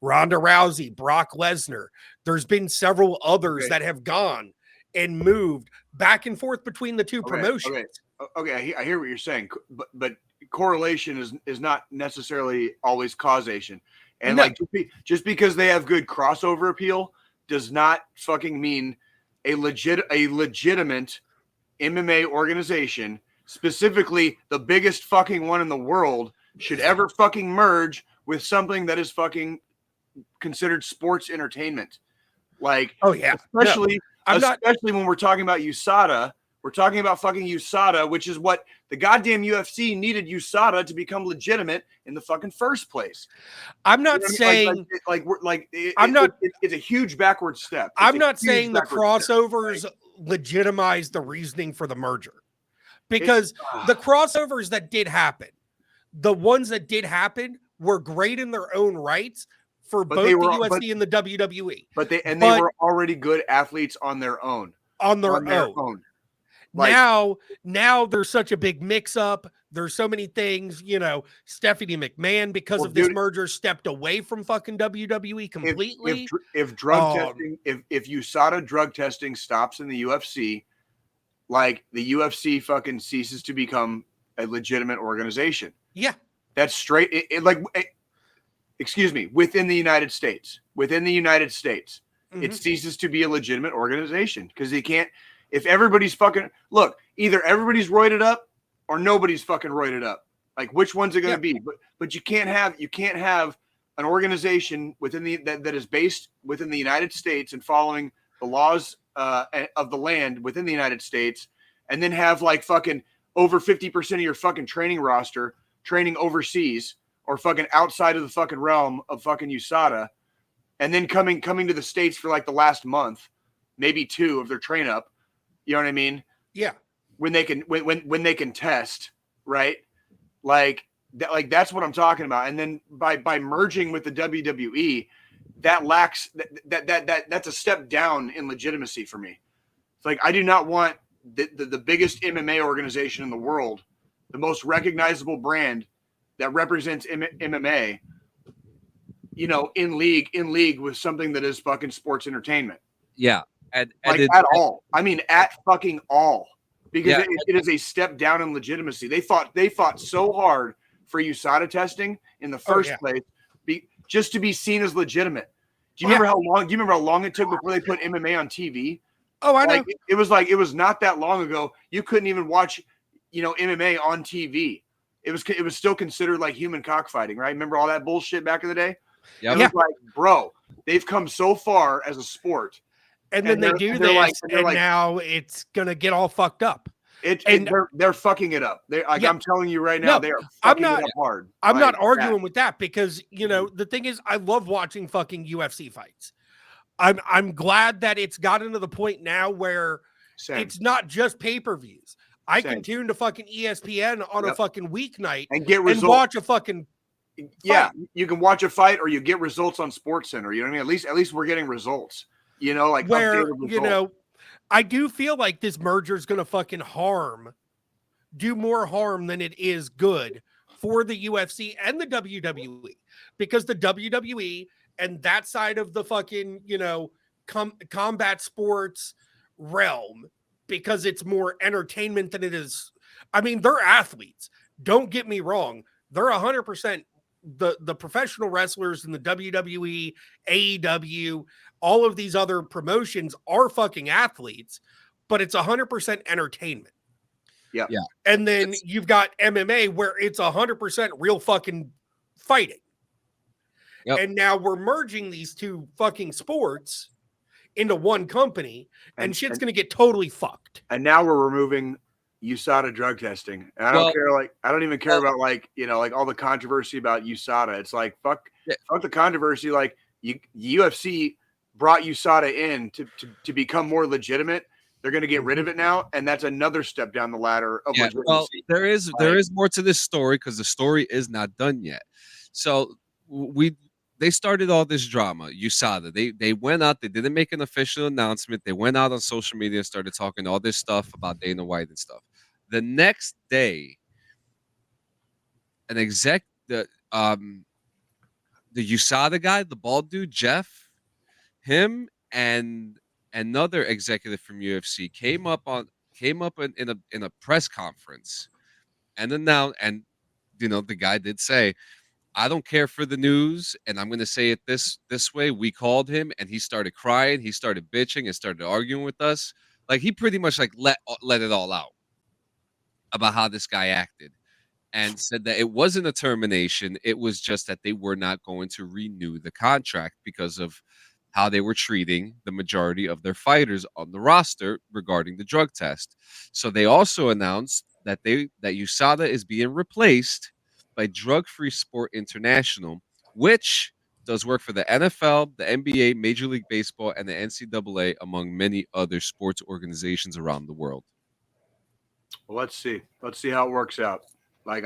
Speaker 3: Ronda Rousey, Brock Lesnar. There's been several others that have gone and moved back and forth between the two promotions.
Speaker 4: Okay, I hear what you're saying, but correlation is not necessarily always causation. And like just because they have good crossover appeal does not fucking mean a legitimate MMA organization, specifically the biggest fucking one in the world, should ever fucking merge with something that is fucking considered sports entertainment. Like, especially when we're talking about USADA, we're talking about fucking USADA, which is what the goddamn UFC needed USADA to become legitimate in the fucking first place.
Speaker 3: I'm not saying
Speaker 4: it's a huge backward step.
Speaker 3: I'm not saying the crossovers legitimize the reasoning for the merger, because the crossovers that did happen, the ones that did happen, were great in their own rights for both the UFC and the WWE.
Speaker 4: But they were already good athletes on their own.
Speaker 3: Like, now there's such a big mix-up. There's so many things. Stephanie McMahon, because of this merger, stepped away from fucking WWE completely.
Speaker 4: If drug testing, if USADA drug testing stops in the UFC, like the UFC fucking ceases to become a legitimate organization.
Speaker 3: Yeah,
Speaker 4: that's straight. Excuse me, within the United States. it ceases to be a legitimate organization because they can't. If everybody's fucking look, either everybody's roided up or nobody's fucking roided up. Like which one's it going to be? But you can't have an organization within that is based within the United States and following the laws of the land within the United States, and then have like fucking over 50% of your fucking training roster training overseas or fucking outside of the fucking realm of fucking USADA, and then coming to the States for like the last month, maybe 2 of their train up. You know what I mean?
Speaker 3: Yeah.
Speaker 4: When they can test, right? That's what I'm talking about. And then by merging with the WWE, that's a step down in legitimacy for me. It's like I do not want the biggest MMA organization in the world, the most recognizable brand that represents MMA, you know, in league with something that is fucking sports entertainment.
Speaker 2: Yeah. And
Speaker 4: at all. I mean, at fucking all. Because it is a step down in legitimacy. They fought so hard for USADA testing in the first place, just to be seen as legitimate. Do you remember how long it took before they put MMA on TV?
Speaker 3: Oh, I know.
Speaker 4: It was not that long ago. You couldn't even watch, you know, MMA on TV. It was still considered like human cockfighting, right? Remember all that bullshit back in the day?
Speaker 2: Yeah.
Speaker 4: It was like, bro, they've come so far as a sport.
Speaker 3: And then they do this, and now it's gonna get all fucked up.
Speaker 4: They're fucking it up. I'm telling you right now, they are fucking it up hard.
Speaker 3: I'm not arguing with that because you know the thing is, I love watching fucking UFC fights. I'm glad that it's gotten to the point now where it's not just pay-per-views. I can tune to fucking ESPN on a fucking weeknight
Speaker 4: and get results.
Speaker 3: And watch a fucking
Speaker 4: fight. You can watch a fight or you get results on SportsCenter. You know what I mean? At least we're getting results. You know, like
Speaker 3: where you know, I do feel like this merger is going to fucking do more harm than it is good for the UFC and the WWE, because the WWE and that side of the fucking, you know, combat sports realm, because it's more entertainment than it is. I mean, they're athletes. Don't get me wrong. They're 100% the professional wrestlers in the WWE, AEW, all of these other promotions are fucking athletes, but it's 100% entertainment.
Speaker 4: Yeah.
Speaker 3: And then you've got MMA where it's 100% real fucking fighting. Yep. And now we're merging these two fucking sports into one company, and shit's going to get totally fucked.
Speaker 4: And now we're removing USADA drug testing. And I don't even care about like, you know, like all the controversy about USADA. It's like, fuck the controversy. Like UFC brought USADA in to become more legitimate. They're going to get rid of it now, and that's another step down the ladder of legitimacy.
Speaker 2: Well, there is more to this story because the story is not done yet. So they started all this drama. USADA. They went out. They didn't make an official announcement. They went out on social media and started talking all this stuff about Dana White and stuff. The next day, an exec, the USADA guy, the bald dude, Jeff, him and another executive from UFC came up in a press conference and announced, and you know, the guy did say, I don't care for the news, and I'm going to say it this way. We called him, and he started crying. He started bitching and started arguing with us. Like, he pretty much like let it all out about how this guy acted, and said that it wasn't a termination. It was just that they were not going to renew the contract because of how they were treating the majority of their fighters on the roster regarding the drug test. So they also announced that USADA is being replaced by Drug Free Sport International, which does work for the NFL, the NBA, Major League Baseball, and the NCAA, among many other sports organizations around the world.
Speaker 4: Well, let's see how it works out. Like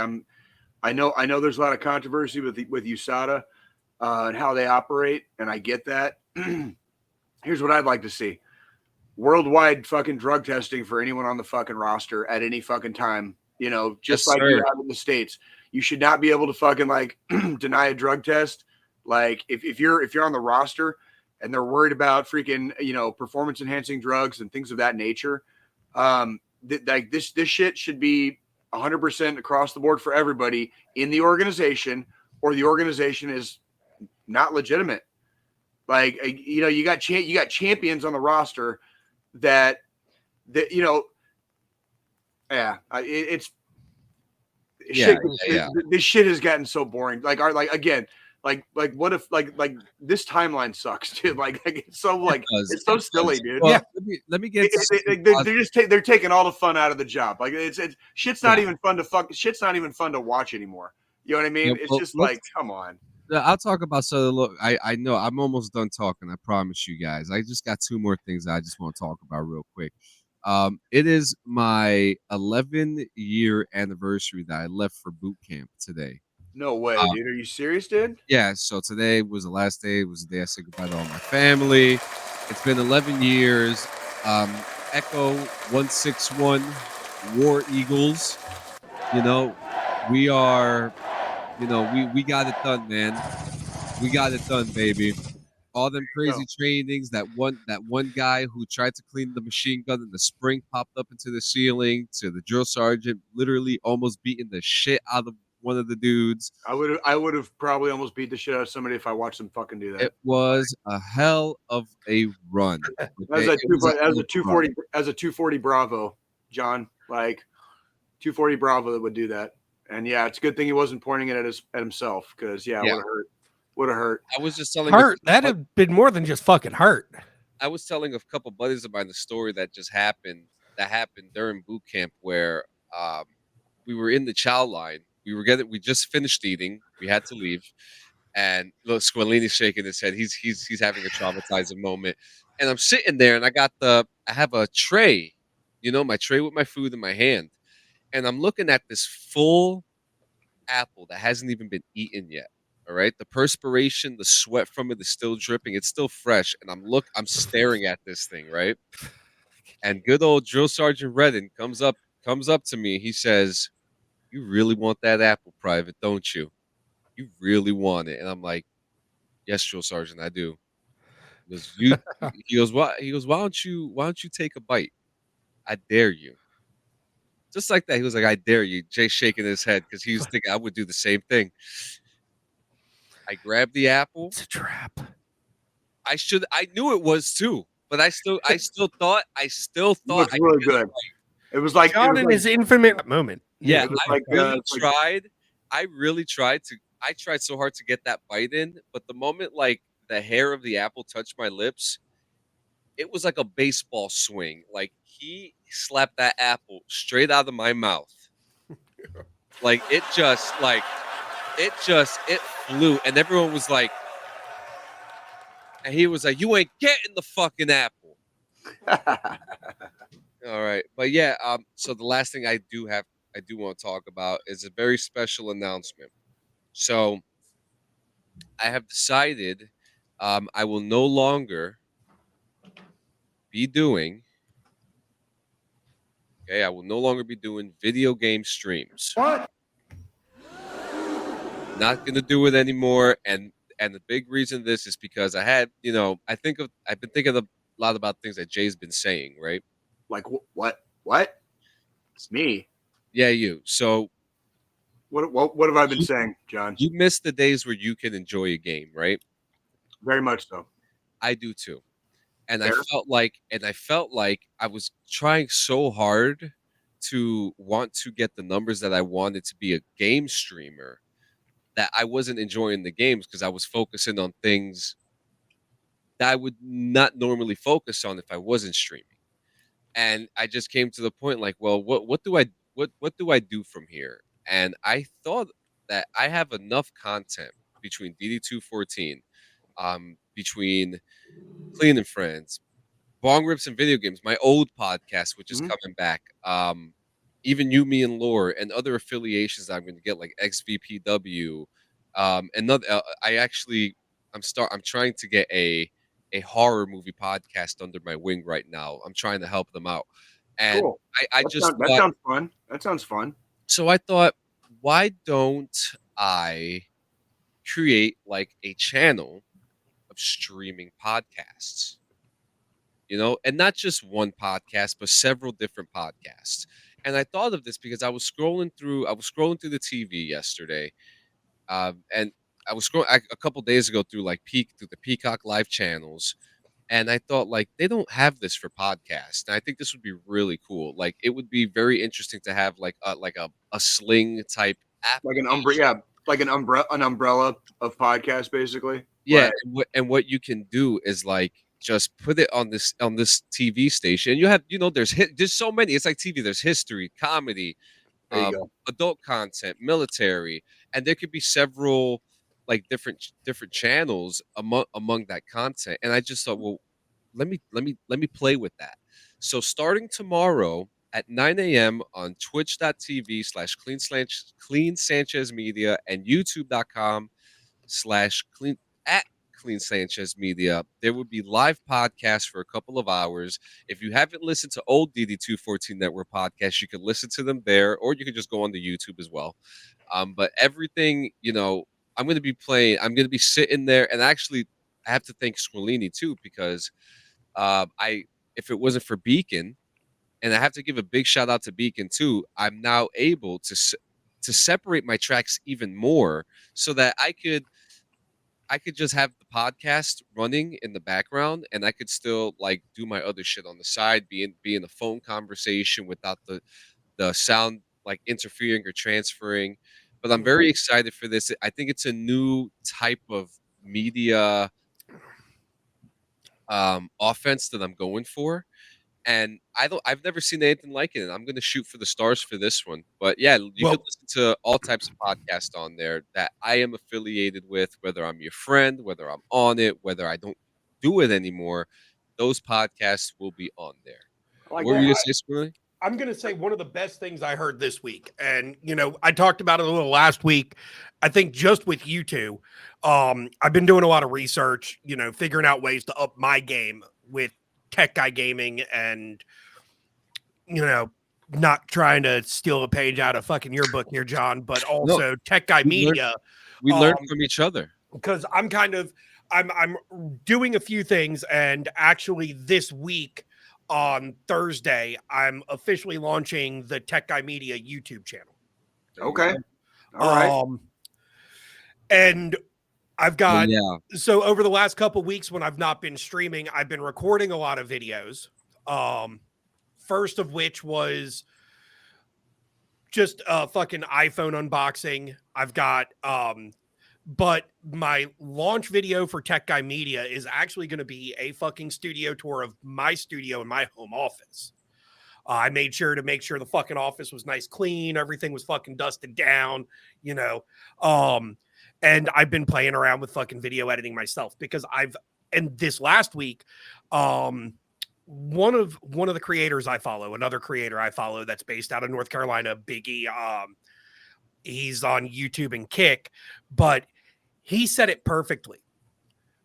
Speaker 4: I know there's a lot of controversy with USADA and how they operate, and I get that. Here's what I'd like to see: worldwide fucking drug testing for anyone on the fucking roster at any fucking time. You know, just like you have in the States. You should not be able to fucking like deny a drug test. Like if you're on the roster and they're worried about freaking, you know, performance enhancing drugs and things of that nature, like this shit should be 100% across the board for everybody in the organization, or the organization is not legitimate. Like, you got champions on the roster that it's this shit has gotten so boring. Like, what if this timeline sucks, dude? Like it's so it's so silly, dude.
Speaker 2: Well, let me get.
Speaker 4: They're taking all the fun out of the job. Like it's shit's not even fun to fuck. Shit's not even fun to watch anymore. You know what I mean? It's just like, come on.
Speaker 2: I'll talk about look. I know I'm almost done talking. I promise you guys. I just got 2 more things I just want to talk about real quick. It is my 11-year anniversary that I left for boot camp today.
Speaker 4: No way, dude. Are you serious, dude?
Speaker 2: Yeah. So today was the last day. It was the day I said goodbye to all my family. It's been 11 years. Echo 161 War Eagles. We are. We got it done, man. We got it done, baby. All them crazy trainings. That one guy who tried to clean the machine gun and the spring popped up into the ceiling. To the drill sergeant, literally almost beating the shit out of one of the dudes.
Speaker 4: I would have probably almost beat the shit out of somebody if I watched them fucking do that.
Speaker 2: It was a hell of a run.
Speaker 4: Okay? As a 240 Bravo, John, like 240 Bravo that would do that. And yeah, it's a good thing he wasn't pointing it at himself, because it would have hurt.
Speaker 2: I was just telling
Speaker 3: that'd have been more than just fucking hurt.
Speaker 2: I was telling a couple buddies of mine the story that just happened. That happened during boot camp, where we were in the chow line. We just finished eating. We had to leave, and look, Squalini's shaking his head. He's having a traumatizing moment. And I'm sitting there, and I have a tray, my tray with my food in my hand. And I'm looking at this full apple that hasn't even been eaten yet. All right. The perspiration, the sweat from it is still dripping. It's still fresh. And I'm staring at this thing, right? And good old Drill Sergeant Redden comes up to me. He says, "You really want that apple, Private, don't you? You really want it." And I'm like, "Yes, Drill Sergeant, I do." He goes, "Why?" He goes, "Why don't you take a bite? I dare you." Just like that. He was like, "I dare you." Jay shaking his head because he was thinking I would do the same thing. I grabbed the apple.
Speaker 3: It's a trap.
Speaker 2: I knew it was too, but I still thought it
Speaker 4: was really good. It was like
Speaker 3: John in his infamous moment.
Speaker 2: Yeah, I tried so hard to get that bite in, but the moment like the hair of the apple touched my lips, it was like a baseball swing. Like he slapped that apple straight out of my mouth. Like it flew, and everyone was like, and he was like, "You ain't getting the fucking apple." All right, but yeah. So the last thing I do want to talk about is a very special announcement. So I have decided, I will no longer be doing. Okay, I will no longer be doing video game streams.
Speaker 4: What?
Speaker 2: Not gonna do it anymore, and the big reason this is because I had, I've been thinking a lot about things that Jay's been saying, right?
Speaker 4: Like what? It's me.
Speaker 2: Yeah, you. So
Speaker 4: what have I been saying, John?
Speaker 2: You miss the days where you can enjoy a game, right?
Speaker 4: Very much so.
Speaker 2: I do too. And I felt like I was trying so hard to want to get the numbers that I wanted to be a game streamer that I wasn't enjoying the games because I was focusing on things that I would not normally focus on if I wasn't streaming. And I just came to the point like, well, what do I do from here? And I thought that I have enough content between DD214, between Clean and Friends, Bong Rips and Video Games, my old podcast, which is coming back, even You, Me, and Lore, and other affiliations that I'm going to get, like XVPW, another. I'm trying to get a horror movie podcast under my wing right now. I'm trying to help them out, and
Speaker 4: cool. That sounds fun. That sounds fun.
Speaker 2: So I thought, why don't I create like a channel of streaming podcasts? And not just one podcast, but several different podcasts. And I thought of this because I was scrolling through the TV yesterday, and was scrolling a couple days ago through the Peacock Live channels, and I thought like they don't have this for podcasts. And I think this would be really cool. Like it would be very interesting to have like a Sling type app,
Speaker 4: like an umbrella, like an umbrella of podcasts, basically.
Speaker 2: Yeah,
Speaker 4: Right.
Speaker 2: and what you can do is like just put it on this TV station. You have there's so many. It's like TV. There's history, comedy,
Speaker 4: There you go.
Speaker 2: adult content, military, and there could be several like different channels among that content. And I just thought, well, let me play with that. So starting tomorrow at 9 a.m. on twitch.tv/Clean Sanchez Media and youtube.com/clean at Clean Sanchez Media, there would be live podcasts for a couple of hours. If you haven't listened to old DD214 Network podcasts, you can listen to them there, or you can just go on the YouTube as well. But everything, I'm going to be playing. I'm going to be sitting there, and actually, I have to thank Squilini too, because if it wasn't for Beacon, and I have to give a big shout out to Beacon too, I'm now able to separate my tracks even more, so that I could just have the podcast running in the background, and I could still like do my other shit on the side, be in a phone conversation without the sound like interfering or transferring. But I'm very excited for this. I think it's a new type of media offense that I'm going for. And I've never seen anything like it. And I'm going to shoot for the stars for this one. But yeah, you can listen to all types of podcasts on there that I am affiliated with, whether I'm your friend, whether I'm on it, whether I don't do it anymore. Those podcasts will be on there. What were you going to say, Squirrely?
Speaker 3: I'm going to say one of the best things I heard this week. And, I talked about it a little last week. I think just with you two, I've been doing a lot of research, figuring out ways to up my game with Tech Guy Gaming and, not trying to steal a page out of fucking your book here, John, but also Tech Guy Media.
Speaker 2: We learn from each other.
Speaker 3: Because I'm doing a few things, and actually this week on Thursday, I'm officially launching the Tech Guy Media YouTube channel.
Speaker 4: Okay. All right.
Speaker 3: And I've got, so over the last couple of weeks when I've not been streaming, I've been recording a lot of videos. First of which was just a fucking iPhone unboxing. I've got, but my launch video for Tech Guy Media is actually going to be a fucking studio tour of my studio in my home office. I made sure to make sure the fucking office was nice, clean. Everything was fucking dusted down, and I've been playing around with fucking video editing myself because and this last week, one of the creators I follow, another creator I follow that's based out of North Carolina, Biggie, he's on YouTube and Kick, but he said it perfectly.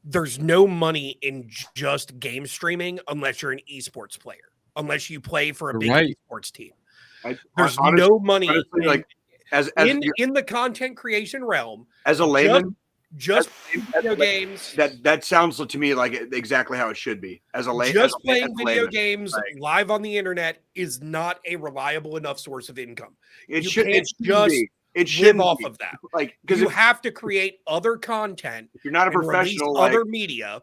Speaker 3: There's no money in just game streaming unless you're an esports player, unless you play for a big esports team. There's no money in the content creation realm.
Speaker 4: As a layman,
Speaker 3: just video games.
Speaker 4: That sounds to me like exactly how it should be. As a layman,
Speaker 3: just playing video games live on the internet is not a reliable enough source of income. It should live off of that. Like, because you have to create other content.
Speaker 4: If you're not a professional,
Speaker 3: other media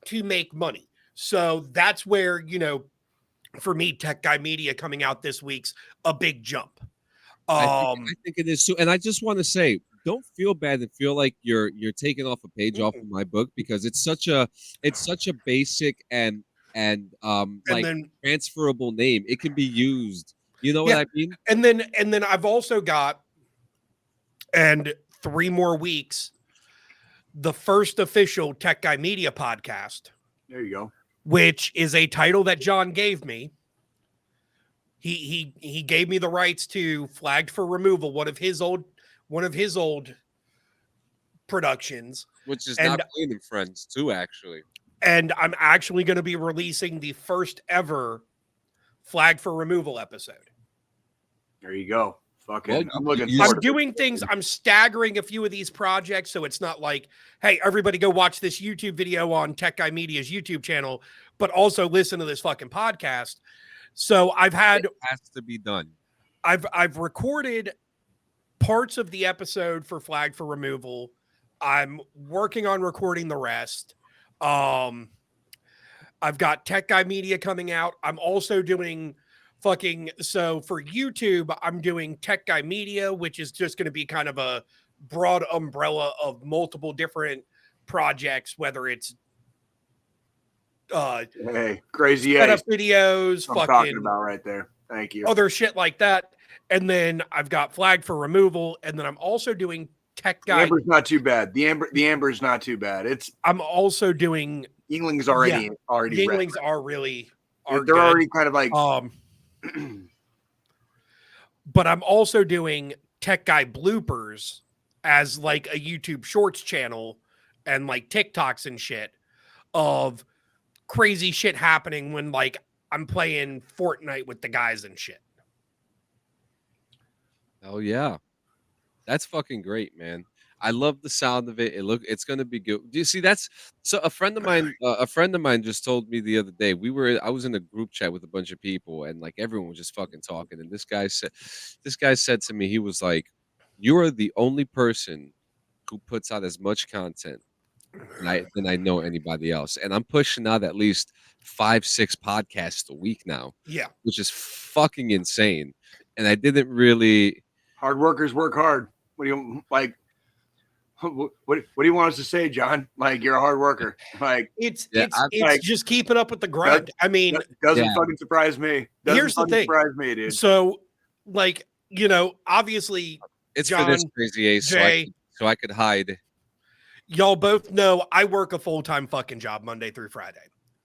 Speaker 3: to make money. So that's where, for me, Tech Guy Media coming out this week's a big jump.
Speaker 2: I think it is too. And I just want to say, don't feel bad and feel like you're taking off a page off of my book, because it's such a basic and transferable name. It can be used. You know what I mean?
Speaker 3: And then I've also got, and 3 more weeks, the first official Tech Guy Media podcast.
Speaker 4: There you go.
Speaker 3: Which is a title that John gave me. He gave me the rights to Flagged for Removal, one of his old productions,
Speaker 2: which is not Playing and Friends too, actually.
Speaker 3: And I'm actually going to be releasing the first ever Flagged for Removal episode.
Speaker 4: There you go. Fucking,
Speaker 3: I'm doing things. I'm staggering a few of these projects, so it's not like, hey, everybody go watch this YouTube video on Tech Guy Media's YouTube channel, but also listen to this fucking podcast. So it has
Speaker 2: to be done.
Speaker 3: I've recorded parts of the episode for Flag for Removal. I'm working on recording the rest. I've got Tech Guy Media coming out. I'm also doing so for YouTube, I'm doing Tech Guy Media, which is just going to be kind of a broad umbrella of multiple different projects, whether it's
Speaker 4: crazy
Speaker 3: setup videos,
Speaker 4: I'm talking about right there. Thank you.
Speaker 3: Other shit like that. And then I've got Flag for Removal, and then I'm also doing Tech Guy.
Speaker 4: Amber's not too bad. The amber is not too bad. I'm
Speaker 3: also doing
Speaker 4: Yuengling's already
Speaker 3: Yuenglings
Speaker 4: red.
Speaker 3: are really
Speaker 4: they're
Speaker 3: good.
Speaker 4: already kind of like
Speaker 3: but I'm also doing Tech Guy bloopers as like a YouTube Shorts channel and like TikToks and shit of crazy shit happening when like I'm playing Fortnite with the guys and shit.
Speaker 2: Oh yeah, that's fucking great, man. I love the sound of it. It's gonna be good. Do you see? That's so. A friend of mine just told me the other day. I was in a group chat with a bunch of people, and like everyone was just fucking talking. And this guy said to me, he was like, "You are the only person who puts out as much content than I know anybody else, and I'm pushing out at least 5-6 podcasts a week now.
Speaker 3: Yeah,
Speaker 2: which is fucking insane. And I didn't really.
Speaker 4: Hard workers work hard. What do you like? What do you want us to say, John? Like, you're a hard worker. Like,
Speaker 3: it's like, just keeping up with the grind. I mean,
Speaker 4: doesn't fucking surprise me.
Speaker 3: Here's the thing.
Speaker 4: Surprise me, dude.
Speaker 3: So, like, obviously,
Speaker 2: It's
Speaker 3: John,
Speaker 2: for this crazy Ace, so I could hide.
Speaker 3: Y'all both know I work a full-time fucking job Monday through Friday.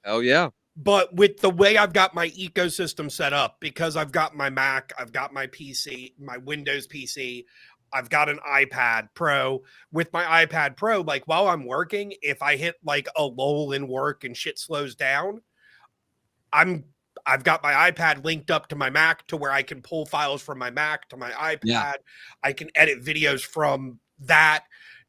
Speaker 2: Oh yeah.
Speaker 3: But with the way I've got my ecosystem set up, because I've got my Mac, I've got my PC, my Windows PC, I've got an iPad Pro. With my iPad Pro, like while I'm working, if I hit like a lull in work and shit slows down, I've got my iPad linked up to my Mac to where I can pull files from my Mac to my iPad. Yeah. I can edit videos from that,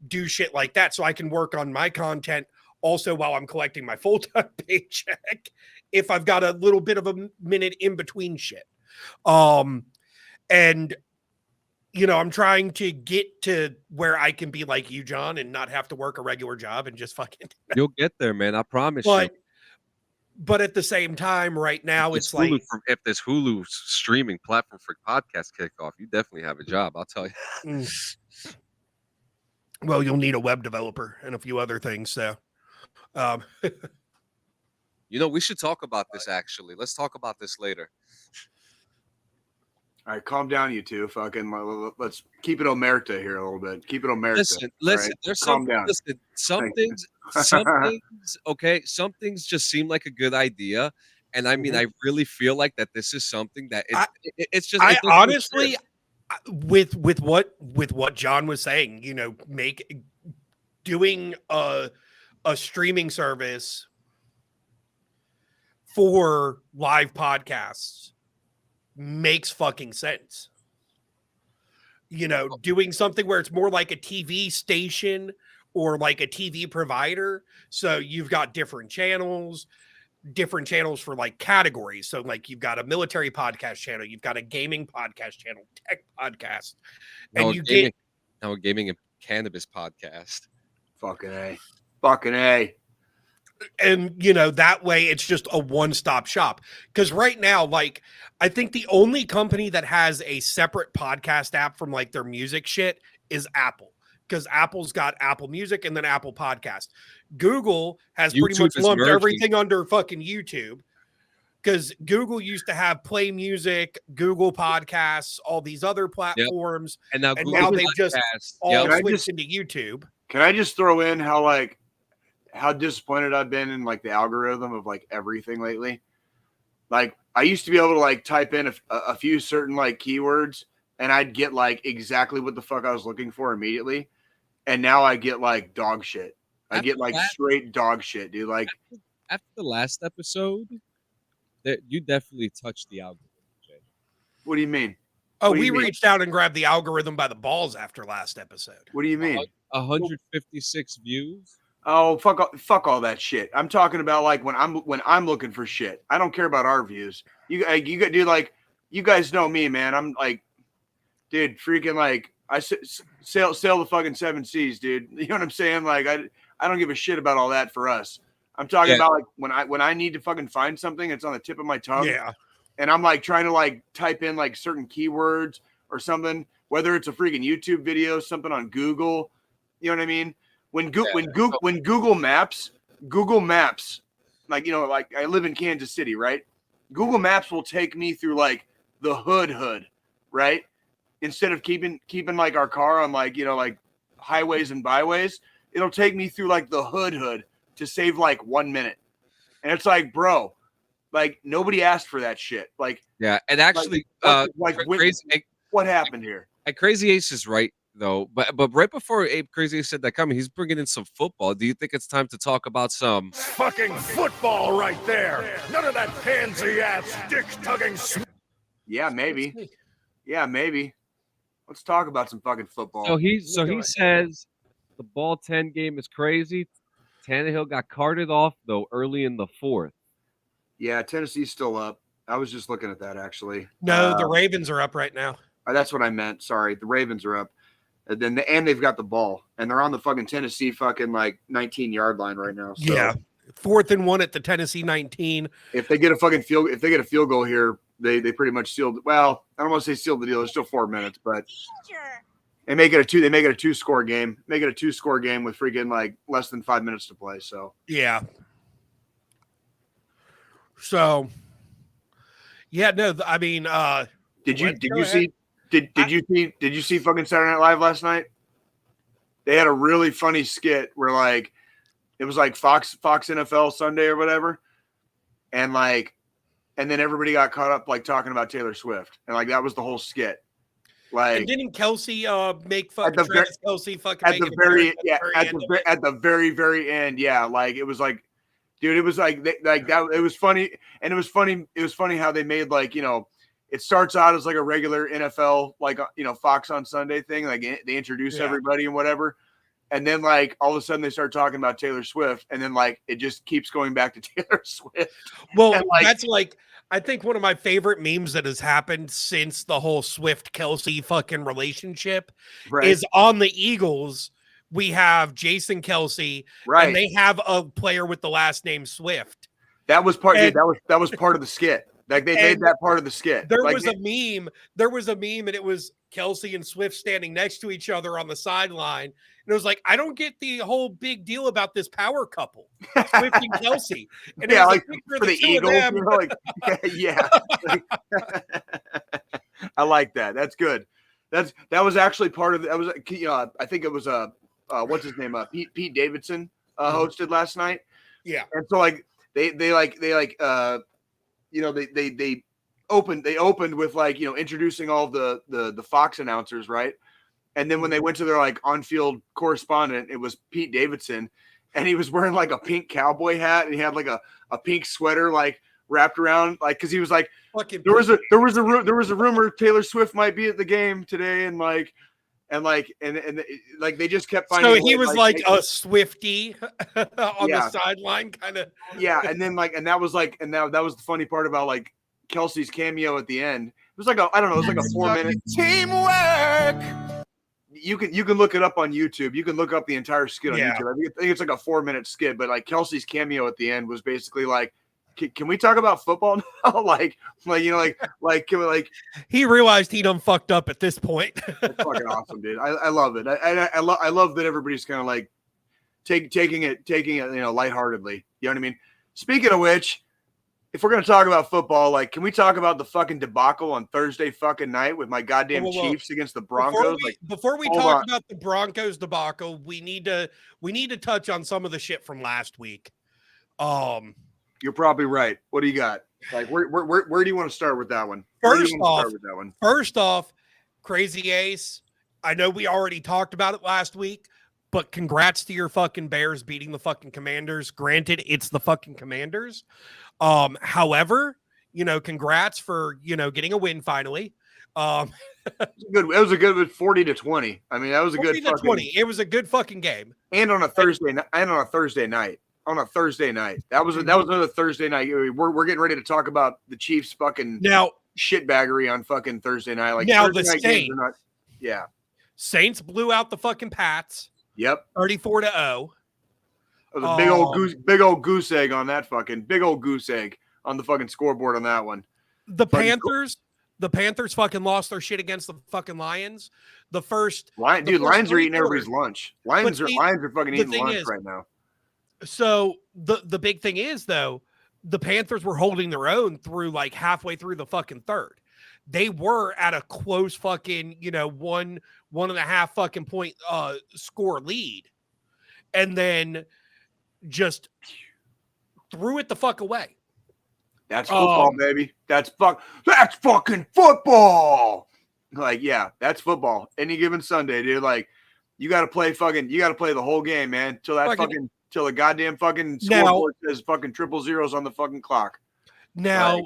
Speaker 3: do shit like that. So I can work on my content also while I'm collecting my full-time paycheck if I've got a little bit of a minute in between shit. And I'm trying to get to where I can be like you, John, and not have to work a regular job and just fucking.
Speaker 2: You'll get there, man. I promise you.
Speaker 3: But at the same time, right now, it's like
Speaker 2: if this Hulu streaming platform for podcast kickoff, you definitely have a job. I'll tell you.
Speaker 3: Well, you'll need a web developer and a few other things. So,
Speaker 2: we should talk about this. Actually, let's talk about this later.
Speaker 4: All right, calm down, you two. Fucking, let's keep it omerta here a little bit. Keep it omerta.
Speaker 2: Listen.
Speaker 4: Right?
Speaker 2: There's
Speaker 4: calm down.
Speaker 2: Listen, some things, okay. Some things just seem like a good idea, and I mean, I really feel like that this is something that it's just.
Speaker 3: I honestly, with what John was saying, doing a streaming service for live podcasts makes fucking sense. Doing something where it's more like a TV station or like a TV provider. So you've got different channels for like categories. So like you've got a military podcast channel, you've got a gaming podcast channel, tech podcast, and
Speaker 2: a gaming and cannabis podcast.
Speaker 4: Fucking A.
Speaker 3: And that way it's just a one-stop shop. Because right now, like, I think the only company that has a separate podcast app from like their music shit is Apple. Because Apple's got Apple Music and then Apple Podcast. Google has pretty much lumped everything under fucking YouTube. Because Google used to have Play Music, Google Podcasts, all these other platforms.
Speaker 2: Yep. And now
Speaker 3: they've just all switched into YouTube.
Speaker 4: Can I just throw in how disappointed I've been in like the algorithm of like everything lately? Like, I used to be able to like type in a few certain like keywords and I'd get like exactly what the fuck I was looking for immediately. And now I get like dog shit. I get like straight dog shit, dude. Like
Speaker 2: after the last episode, you definitely touched the algorithm, Jay.
Speaker 4: What do you mean?
Speaker 3: Oh, we reached out and grabbed the algorithm by the balls after last episode.
Speaker 4: What do you mean?
Speaker 2: 156 views.
Speaker 4: Oh, fuck all that shit. I'm talking about like when I'm looking for shit. I don't care about our views. You guys know me, man. I'm like, dude, freaking like I sail the fucking 7 seas, dude. You know what I'm saying? Like I don't give a shit about all that for us. I'm talking about like when I need to fucking find something, it's on the tip of my tongue.
Speaker 3: Yeah.
Speaker 4: And I'm like trying to like type in like certain keywords or something, whether it's a freaking YouTube video, something on Google. You know what I mean? When Google Maps, like, you know, like I live in Kansas City, right? Google Maps will take me through like the hood, right? Instead of keeping like our car on like, you know, like highways and byways, it'll take me through like the hood to save like 1 minute. And it's like, bro, like nobody asked for that shit. Like,
Speaker 2: yeah. And actually,
Speaker 4: what happened here?
Speaker 2: And Crazy Ace is right though. But right before Crazy Ace said that coming, he's bringing in some football. Do you think it's time to talk about some
Speaker 7: fucking football right there? None of that pansy ass dick tugging.
Speaker 4: Yeah, maybe. Yeah, maybe. Let's talk about some fucking football.
Speaker 2: So he says the ball 10 game is crazy. Tannehill got carted off though early in the 4th.
Speaker 4: Yeah, Tennessee's still up. I was just looking at that actually.
Speaker 3: No, the Ravens are up right now.
Speaker 4: That's what I meant. Sorry, the Ravens are up, and then they've got the ball, and they're on the fucking Tennessee fucking like 19-yard line right now. So
Speaker 3: yeah, 4th and 1 at the Tennessee 19.
Speaker 4: If they get a field goal here, they pretty much sealed. Well, I don't want to say sealed the deal. There's still 4 minutes, but they make it a 2-score game. Make it a 2-score game with freaking like less than 5 minutes to play. So
Speaker 3: yeah. So yeah, no, I mean,
Speaker 4: did you see fucking Saturday Night Live last night? They had a really funny skit where like it was like Fox NFL Sunday or whatever, and then everybody got caught up like talking about Taylor Swift, and like that was the whole skit. Like, and
Speaker 3: didn't Kelsey make fucking Travis Kelsey fucking
Speaker 4: at the very end? Yeah, like it was like, dude, it was like that. It was funny, and it was funny how they made like, you know, it starts out as like a regular NFL, like, you know, Fox on Sunday thing. Like they introduce everybody and whatever. And then like all of a sudden they start talking about Taylor Swift. And then like, it just keeps going back to Taylor Swift.
Speaker 3: Well, that's like, I think one of my favorite memes that has happened since the whole Swift Kelsey fucking relationship is on the Eagles. We have Jason Kelsey, and they have a player with the last name Swift.
Speaker 4: That was part. That was part of the skit. Like they made that part of the skit.
Speaker 3: There was a meme, and it was Kelsey and Swift standing next to each other on the sideline. And it was like, I don't get the whole big deal about this power couple, Swift and Kelsey. And
Speaker 4: yeah, like for the Eagles, you know, like, yeah. I like that. That's good. That was actually part of. That was, you know, I think it was what's his name? Pete Davidson hosted last night.
Speaker 3: Yeah,
Speaker 4: and so like they you know, they opened with like, you know, introducing all the Fox announcers, right? And then when they went to their like on-field correspondent, it was Pete Davidson, and he was wearing like a pink cowboy hat, and he had like a pink sweater like wrapped around, like, because he was like, there was a rumor Taylor Swift might be at the game today, and they just kept finding.
Speaker 3: So he was like a Swiftie on the sideline, kind of.
Speaker 4: Yeah, and then like, and that was the funny part about like Kelsey's cameo at the end. It was like it was like a 4-minute
Speaker 3: teamwork.
Speaker 4: You can look it up on YouTube. You can look up the entire skit on YouTube. I think it's like a 4-minute skit, but like Kelsey's cameo at the end was basically like, can we talk about football now? like you know, like
Speaker 3: he realized he done fucked up at this point.
Speaker 4: That's fucking awesome, dude. I love it. I love that everybody's kind of like taking it, you know, lightheartedly. You know what I mean? Speaking of which, if we're gonna talk about football, like, can we talk about the fucking debacle on Thursday fucking night with my goddamn Chiefs against the Broncos?
Speaker 3: Before we talk about the Broncos debacle, we need to touch on some of the shit from last week.
Speaker 4: You're probably right. What do you got? Like, where do you want to start with that one?
Speaker 3: First off, Crazy Ace, I know we already talked about it last week, but congrats to your fucking Bears beating the fucking Commanders. Granted, it's the fucking Commanders. However, you know, congrats for, you know, getting a win finally.
Speaker 4: It was a good 40-20. I mean, that was a good
Speaker 3: 40-20. It was a good fucking game.
Speaker 4: And on a Thursday night. On a Thursday night. That was another Thursday night. We're getting ready to talk about the Chiefs fucking shitbaggery on fucking Thursday night. Like,
Speaker 3: now
Speaker 4: Thursday
Speaker 3: the
Speaker 4: night games are not, yeah.
Speaker 3: Saints blew out the fucking Pats.
Speaker 4: Yep.
Speaker 3: 34-0.
Speaker 4: That was a big old goose egg on that fucking big old goose egg on the fucking scoreboard on that one.
Speaker 3: The Panthers fucking lost their shit against the fucking Lions. Lions are eating everybody's lunch. Lions are fucking eating lunch right now. So the big thing is, though, the Panthers were holding their own through like halfway through the fucking third. They were at a close fucking, 1.5 fucking point score lead. And then just threw it the fuck away.
Speaker 4: That's football, baby. That's fucking football. Like, yeah, that's football. Any given Sunday, dude. Like, you gotta play the whole game, man. Till the goddamn fucking scoreboard says fucking triple zeros on the fucking clock.
Speaker 3: Now,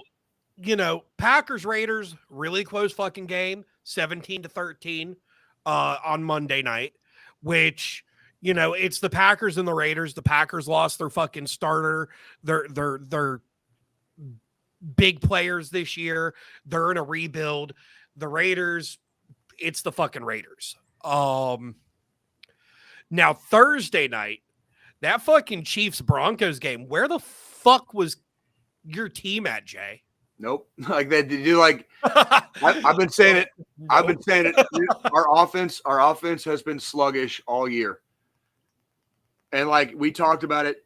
Speaker 3: Packers Raiders, really close fucking game, 17-13 on Monday night, which, it's the Packers and the Raiders. The Packers lost their fucking starter, their big players this year. They're in a rebuild. The Raiders, it's the fucking Raiders. Now Thursday night, that fucking Chiefs Broncos game, where the fuck was your team at, Jay?
Speaker 4: Nope. Like they do. Like I've been saying it. I've been saying it. Our offense has been sluggish all year. And like we talked about it.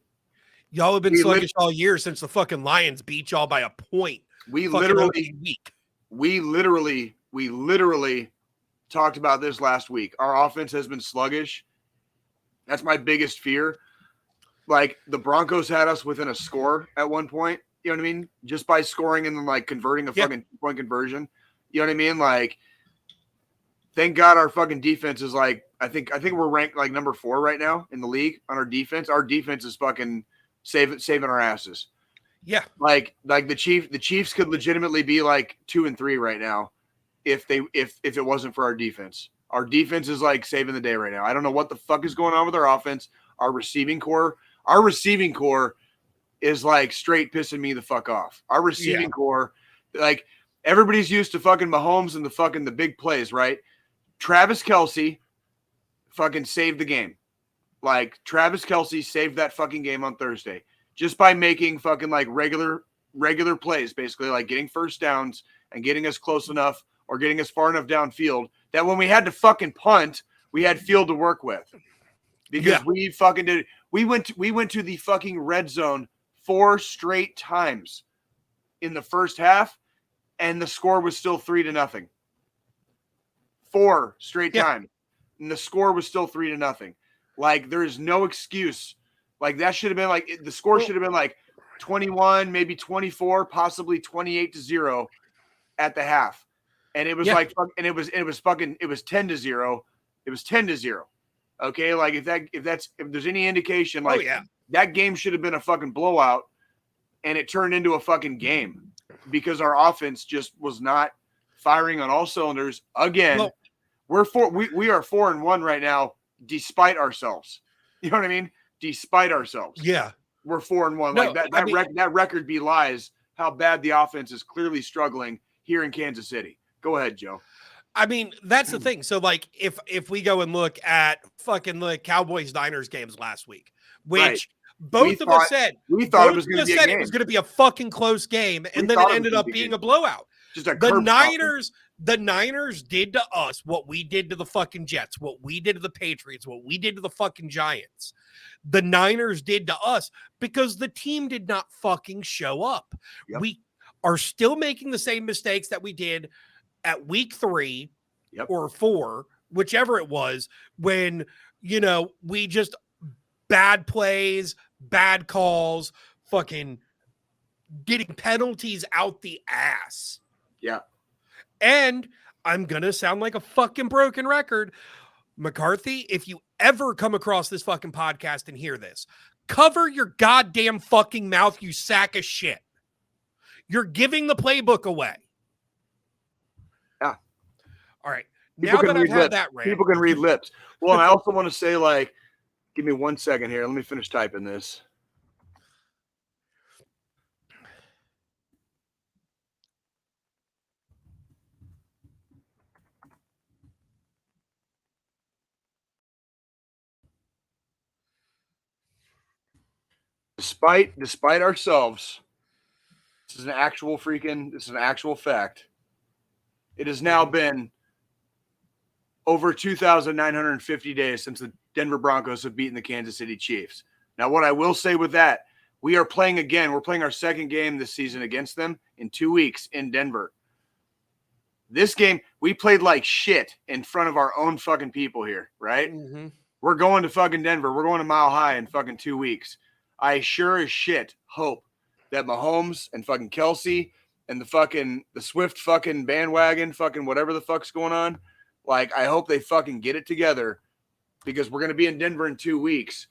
Speaker 3: Y'all have been sluggish all year since the fucking Lions beat y'all by a point. We literally talked about this last week. Our offense has been sluggish. That's my biggest fear. Like the Broncos had us within a score at one point. You know what I mean? Just by scoring and then like converting a fucking 2-point conversion. You know what I mean? Like, thank God our fucking defense is like, I think we're ranked like number 4 right now in the league on our defense. Our defense is fucking saving our asses. Yeah.
Speaker 4: Like the Chiefs could legitimately be like 2-3 right now if it wasn't for our defense. Our defense is like saving the day right now. I don't know what the fuck is going on with our offense. Our receiving core is like straight pissing me the fuck off. Our receiving core, like everybody's used to fucking Mahomes and the big plays, right? Travis Kelce fucking saved the game. Like Travis Kelce saved that fucking game on Thursday just by making fucking like regular plays, basically like getting first downs and getting us close enough or getting us far enough downfield that when we had to fucking punt, we had field to work with. Because we fucking did. We went to the fucking red zone 4 straight times in the first half, and the score was still 3-0. 4 straight times, and the score was still 3-0. Like there is no excuse. Like that should have been like the score should have been like 21, maybe 24, possibly 28-0 at the half, and it was like, and it was 10-0. It was 10-0. Okay, like if there's any indication, like that game should have been a fucking blowout, and it turned into a fucking game because our offense just was not firing on all cylinders. Again, we are 4-1 right now, despite ourselves. You know what I mean? Despite ourselves.
Speaker 3: Yeah,
Speaker 4: we're 4-1. No, like that record belies how bad the offense is clearly struggling here in Kansas City. Go ahead, Joe.
Speaker 3: I mean, that's the thing. So, like, if we go and look at fucking the Cowboys-Niners games last week, which both of us said it was going to be a fucking close game, and then it ended up being a blowout.
Speaker 4: Just a
Speaker 3: the Niners did to us what we did to the fucking Jets, what we did to the Patriots, what we did to the fucking Giants. The Niners did to us because the team did not fucking show up. Yep. We are still making the same mistakes that we did at week 3 or 4, whichever it was, when, we just bad plays, bad calls, fucking getting penalties out the ass.
Speaker 4: Yeah.
Speaker 3: And I'm going to sound like a fucking broken record. McCarthy, if you ever come across this fucking podcast and hear this, cover your goddamn fucking mouth, you sack of shit. You're giving the playbook away.
Speaker 4: Yeah.
Speaker 3: All right. Now that I've had that rant.
Speaker 4: People can read lips. Well, and I also want to say, like, give me 1 second here. Let me finish typing this. Despite ourselves, this is an actual fact. It has now been over 2,950 days since the Denver Broncos have beaten the Kansas City Chiefs. Now, what I will say with that, we are playing again. We're playing our second game this season against them in 2 weeks in Denver. This game, we played like shit in front of our own fucking people here, right?
Speaker 3: Mm-hmm.
Speaker 4: We're going to fucking Denver. We're going to Mile High in fucking 2 weeks. I sure as shit hope that Mahomes and fucking Kelsey and the Swift fucking bandwagon, fucking whatever the fuck's going on, like, I hope they fucking get it together, because we're going to be in Denver in 2 weeks.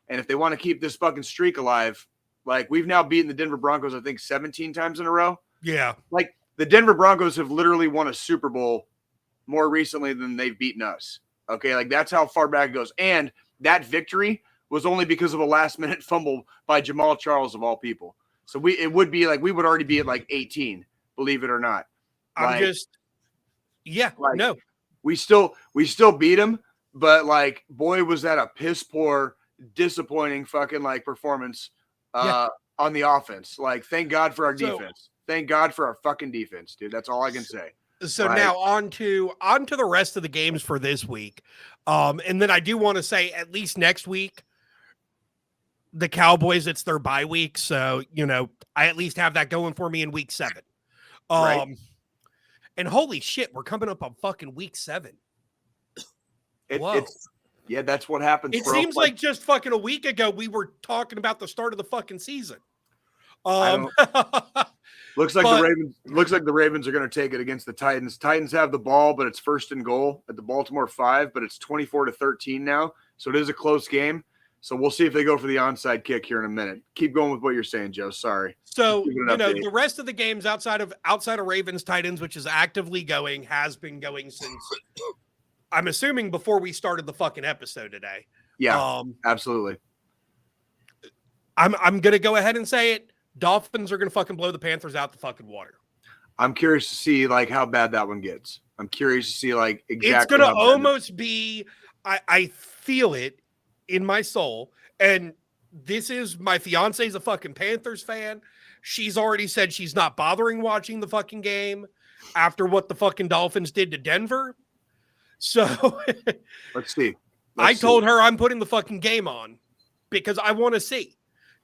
Speaker 4: And if they want to keep this fucking streak alive, like, we've now beaten the Denver Broncos, I think 17 times in a row.
Speaker 3: Yeah.
Speaker 4: Like, the Denver Broncos have literally won a Super Bowl more recently than they've beaten us. Okay, like, that's how far back it goes. And that victory was only because of a last-minute fumble by Jamal Charles, of all people. So it would be like we would already be at like 18, believe it or not.
Speaker 3: No.
Speaker 4: We still beat them, but like, boy, was that a piss poor, disappointing fucking like performance on the offense. Like, thank God for our defense. Thank God for our fucking defense, dude. That's all I can say.
Speaker 3: So now on to the rest of the games for this week. And then I do want to say, at least next week, the Cowboys, it's their bye week. So, I at least have that going for me in week 7.
Speaker 4: Right.
Speaker 3: And holy shit, we're coming up on fucking week 7.
Speaker 4: That's what happens.
Speaker 3: It seems like just fucking a week ago, we were talking about the start of the fucking season.
Speaker 4: Looks like the Ravens are going to take it against the Titans. Titans have the ball, but it's 1st and goal at the Baltimore 5, but it's 24-13 now. So it is a close game. So we'll see if they go for the onside kick here in a minute. Keep going with what you're saying, Joe. Sorry.
Speaker 3: So, the rest of the games outside of Ravens Titans, which is actively going, has been going since, I'm assuming, before we started the fucking episode today.
Speaker 4: Yeah, absolutely.
Speaker 3: I'm going to go ahead and say it. Dolphins are going to fucking blow the Panthers out the fucking water.
Speaker 4: I'm curious to see like how bad that one gets. I'm curious to see like exactly.
Speaker 3: It's going to almost be, I feel it in my soul. And this is, my fiance's a fucking Panthers fan. She's already said she's not bothering watching the fucking game after what the fucking Dolphins did to Denver. So
Speaker 4: let's see.
Speaker 3: I told her I'm putting the fucking game on because I want to see.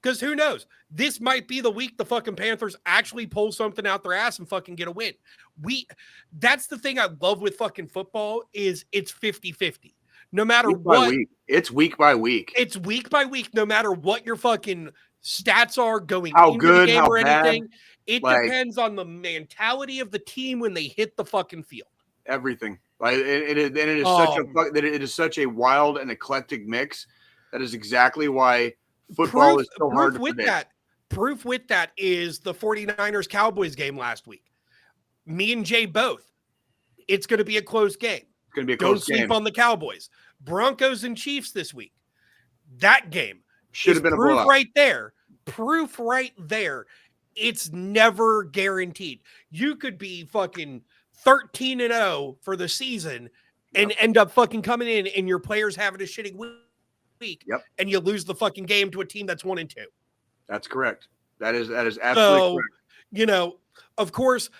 Speaker 3: Because who knows? This might be the week the fucking Panthers actually pull something out their ass and fucking get a win. That's the thing I love with fucking football is it's 50-50. No matter what.
Speaker 4: It's week by week.
Speaker 3: It's week by week, no matter what your fucking stats are going
Speaker 4: how
Speaker 3: into
Speaker 4: good,
Speaker 3: the game
Speaker 4: how
Speaker 3: or anything.
Speaker 4: Bad.
Speaker 3: It depends on the mentality of the team when they hit the fucking field.
Speaker 4: Everything. Like it is such a wild and eclectic mix. That is exactly why football is so hard to predict.
Speaker 3: Proof with that is the 49ers Cowboys game last week. Me and Jay both. It's going to be a close game.
Speaker 4: It's going to be a close game.
Speaker 3: Don't sleep on the Cowboys. Broncos and Chiefs this week. That game
Speaker 4: should have been a blowout.
Speaker 3: Proof right there. It's never guaranteed. You could be fucking 13-0 for the season and end up fucking coming in and your players having a shitty week.
Speaker 4: Yep.
Speaker 3: And you lose the fucking game to a team that's 1-2.
Speaker 4: That's correct. That is absolutely correct.
Speaker 3: Of course,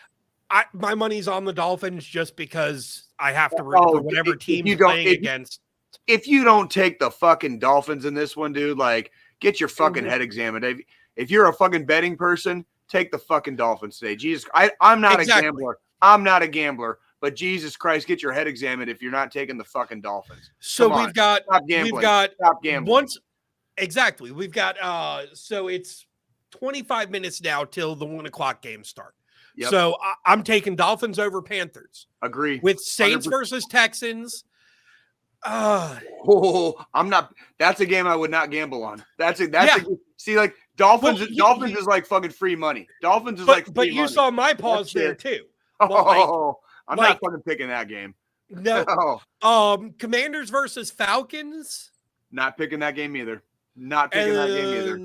Speaker 3: my money's on the Dolphins just because I have to root for whatever team you're playing against.
Speaker 4: If you don't take the fucking Dolphins in this one, dude, like, get your fucking head examined. If you're a fucking betting person, take the fucking Dolphins today. Jesus, I'm not a gambler. I'm not a gambler, but Jesus Christ, get your head examined if you're not taking the fucking Dolphins.
Speaker 3: So stop gambling.
Speaker 4: Exactly.
Speaker 3: We've got so it's 25 minutes now till the 1:00 games start. Yep. So I'm taking Dolphins over Panthers.
Speaker 4: Agree.
Speaker 3: With Saints 100%. Versus Texans.
Speaker 4: I'm not. That's a game I would not gamble on. See, like Dolphins is like fucking free money. Dolphins is like free money.
Speaker 3: But you saw my pause there too.
Speaker 4: I'm not fucking picking that game.
Speaker 3: No. Commanders versus Falcons.
Speaker 4: Not picking that game either. Not picking that game either.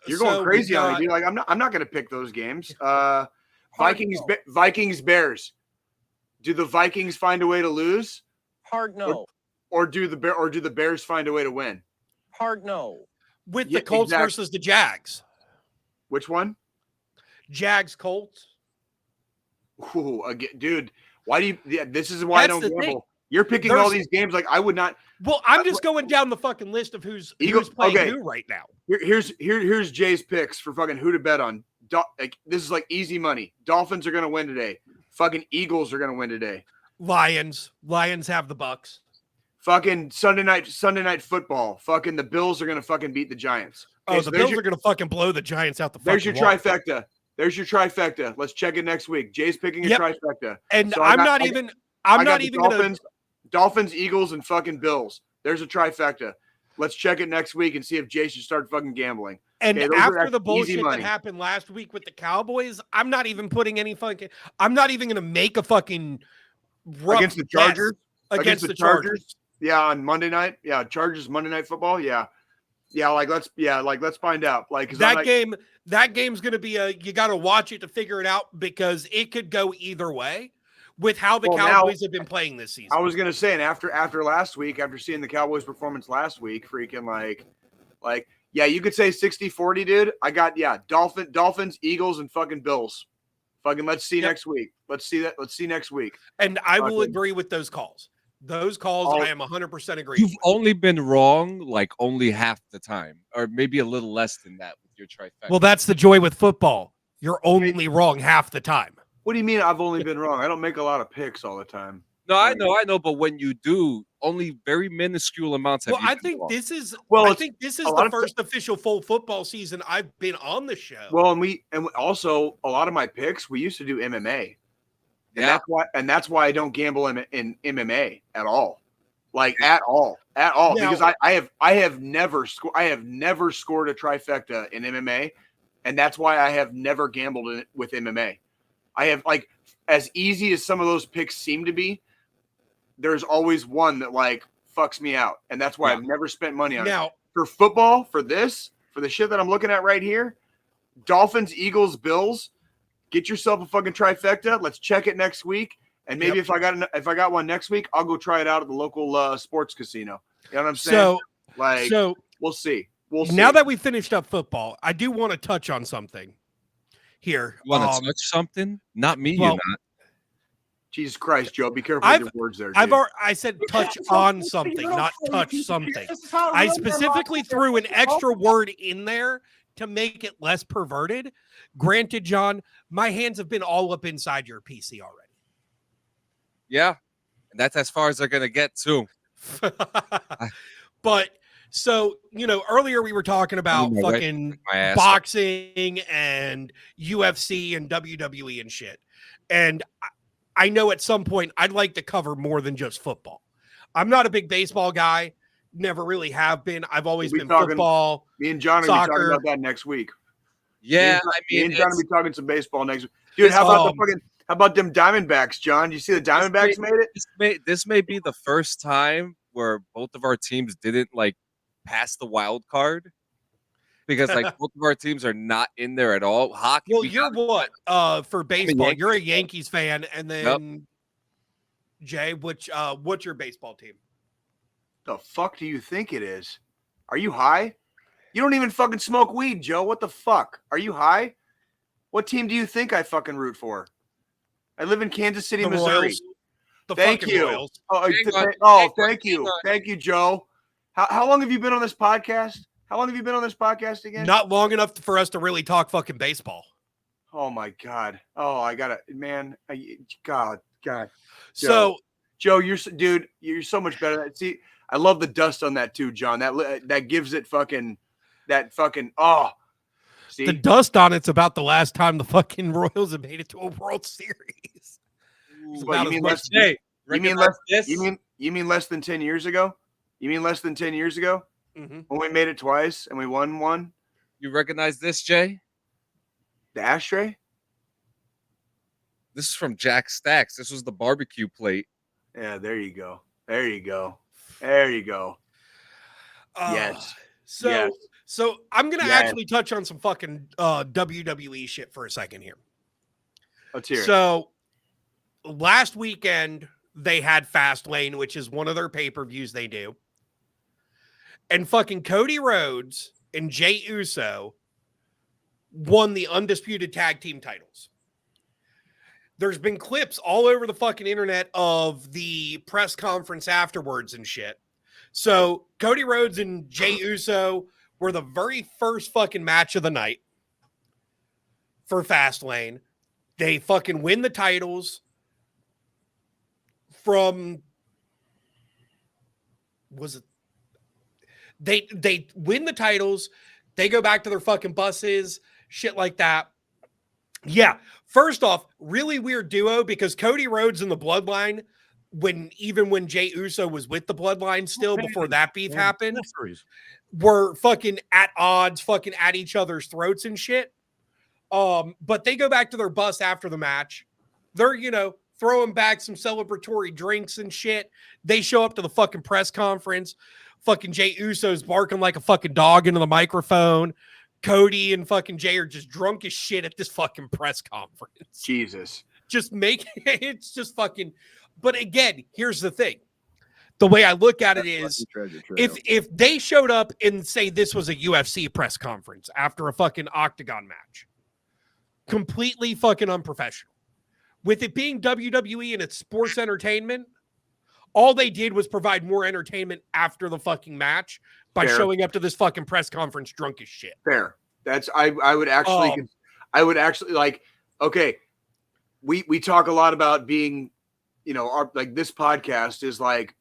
Speaker 4: You're going crazy on me, dude. Like I'm not going to pick those games. Vikings Bears. Do the Vikings find a way to lose?
Speaker 5: Hard no.
Speaker 4: Or do the Bears find a way to win?
Speaker 5: Hard no.
Speaker 3: with the Colts versus the Jags.
Speaker 4: Which one?
Speaker 3: Jags Colts.
Speaker 4: Ooh, again, dude. Why do you? Yeah, this is why I don't gamble.
Speaker 3: Thing.
Speaker 4: You're picking all these games like I would not.
Speaker 3: Well, I'm just going down the fucking list of who's playing who right now.
Speaker 4: Here's Jay's picks for fucking who to bet on. This is like easy money. Dolphins are gonna win today. Fucking Eagles are gonna win today.
Speaker 3: Lions have the Bucks.
Speaker 4: Fucking Sunday night football. Fucking the Bills are gonna fucking beat the Giants.
Speaker 3: Okay, the Bills are gonna fucking blow the Giants out the fucking
Speaker 4: There's your trifecta. There's your trifecta. Let's check it next week. Jay's picking a trifecta.
Speaker 3: And so I'm not even
Speaker 4: Dolphins, Eagles, and fucking Bills. There's a trifecta. Let's check it next week and see if Jay should start fucking gambling.
Speaker 3: And after the bullshit that happened last week with the Cowboys, I'm not even putting any fucking. I'm not even going to make a fucking
Speaker 4: against the Chargers. Against the Chargers. Yeah, on Monday night. Yeah, Chargers Monday Night Football. Yeah. Let's find out. Like
Speaker 3: that game's going to be you got to watch it to figure it out because it could go either way. With how the Cowboys have been playing this season.
Speaker 4: I was going to say, and after last week, after seeing the Cowboys' performance last week, freaking like, yeah, you could say 60-40, dude. I got, Dolphins, Eagles, and fucking Bills. Fucking let's see next week. Let's see next week.
Speaker 3: And I will agree with those calls. Those calls, I am 100% agree.
Speaker 2: You've only been wrong like only half the time, or maybe a little less than that with your trifecta.
Speaker 3: Well, that's the joy with football. You're only wrong half the time.
Speaker 4: What do you mean I've only been wrong? I don't make a lot of picks all the time.
Speaker 2: No, I know, but when you do, only very minuscule amounts have
Speaker 3: I think this is the first official full football season I've been on the show.
Speaker 4: Well, and also a lot of my picks we used to do MMA. And that's why I don't gamble in MMA at all. Like at all. Now, because I have never scored a trifecta in MMA, and that's why I have never gambled with MMA. I have like as easy as some of those picks seem to be, there's always one that like fucks me out. And that's why I've never spent money on it. For football, for the shit that I'm looking at right here, Dolphins, Eagles, Bills, get yourself a fucking trifecta. Let's check it next week. And maybe if I got one next week, I'll go try it out at the local sports casino. You know what I'm saying? So we'll see.
Speaker 3: Now that we finished up football, I do want to touch on something. Here.
Speaker 2: You want to touch something? Not me, you're not.
Speaker 4: Jesus Christ, Joe. Be careful with your words there. Dude.
Speaker 3: I said touch on something, not touch something. I specifically threw an extra word in there to make it less perverted. Granted, John, my hands have been all up inside your PC already.
Speaker 2: Yeah. And that's as far as they're going to get, too.
Speaker 3: But... So, earlier we were talking about fucking boxing and UFC and WWE and shit. And I know at some point I'd like to cover more than just football. I'm not a big baseball guy. Never really have been. I've always been football.
Speaker 4: Me and John are going to be talking about that next week.
Speaker 2: Yeah,
Speaker 4: me and John will be talking some baseball next week. Dude, how about them Diamondbacks, John? You see the Diamondbacks made it?
Speaker 2: This may be the first time where both of our teams didn't past the wild card because both of our teams are not in there at all. Hockey.
Speaker 3: Well, you're what? For baseball, you're a Yankees fan, and then Jay, what's your baseball team?
Speaker 4: The fuck do you think it is? Are you high? You don't even fucking smoke weed, Joe. What the fuck? Are you high? What team do you think I fucking root for? I live in Kansas City, Missouri.
Speaker 3: Royals.
Speaker 4: Thank you.
Speaker 3: Royals.
Speaker 4: Thank you. Thank you, Joe. How long have you been on this podcast? How long have you been on this podcast again?
Speaker 3: Not long enough for us to really talk fucking baseball.
Speaker 4: Oh my God. Oh, I gotta, man. God.
Speaker 3: So,
Speaker 4: Joe, you're so much better. See, I love the dust on that too, John. That gives it fucking. See?
Speaker 3: The dust on it's about the last time the fucking Royals have made it to a World Series.
Speaker 4: You mean less than 10 years ago? You mean less than 10 years ago when we made it twice and we won one?
Speaker 2: You recognize this, Jay?
Speaker 4: The ashtray?
Speaker 2: This is from Jack Stacks. This was the barbecue plate.
Speaker 4: Yeah, there you go. Yes.
Speaker 3: So I'm going to actually touch on some fucking WWE shit for a second here.
Speaker 4: Let's hear it.
Speaker 3: So last weekend, they had Fastlane, which is one of their pay-per-views they do. And fucking Cody Rhodes and Jey Uso won the undisputed tag team titles. There's been clips all over the fucking internet of the press conference afterwards and shit. So Cody Rhodes and Jey Uso were the very first fucking match of the night for Fastlane. They fucking win the titles from, was it? They win the titles. They go back to their fucking buses, shit like that. Yeah. First off, really weird duo because Cody Rhodes and the Bloodline, when Jey Uso was with the Bloodline still before that beef happened, were fucking at odds, fucking at each other's throats and shit. But they go back to their bus after the match. They're, throwing back some celebratory drinks and shit. They show up to the fucking press conference. Fucking Jey Uso's barking like a fucking dog into the microphone. Cody and fucking Jey are just drunk as shit at this fucking press conference.
Speaker 4: Jesus.
Speaker 3: Just making it's just fucking. But again, here's the thing. The way I look at it is if they showed up and say this was a UFC press conference after a fucking octagon match, completely fucking unprofessional. With it being WWE and it's sports entertainment, all they did was provide more entertainment after the fucking match by showing up to this fucking press conference drunk as shit.
Speaker 4: Fair. That's I would actually like, okay, we talk a lot about being, our like this podcast is like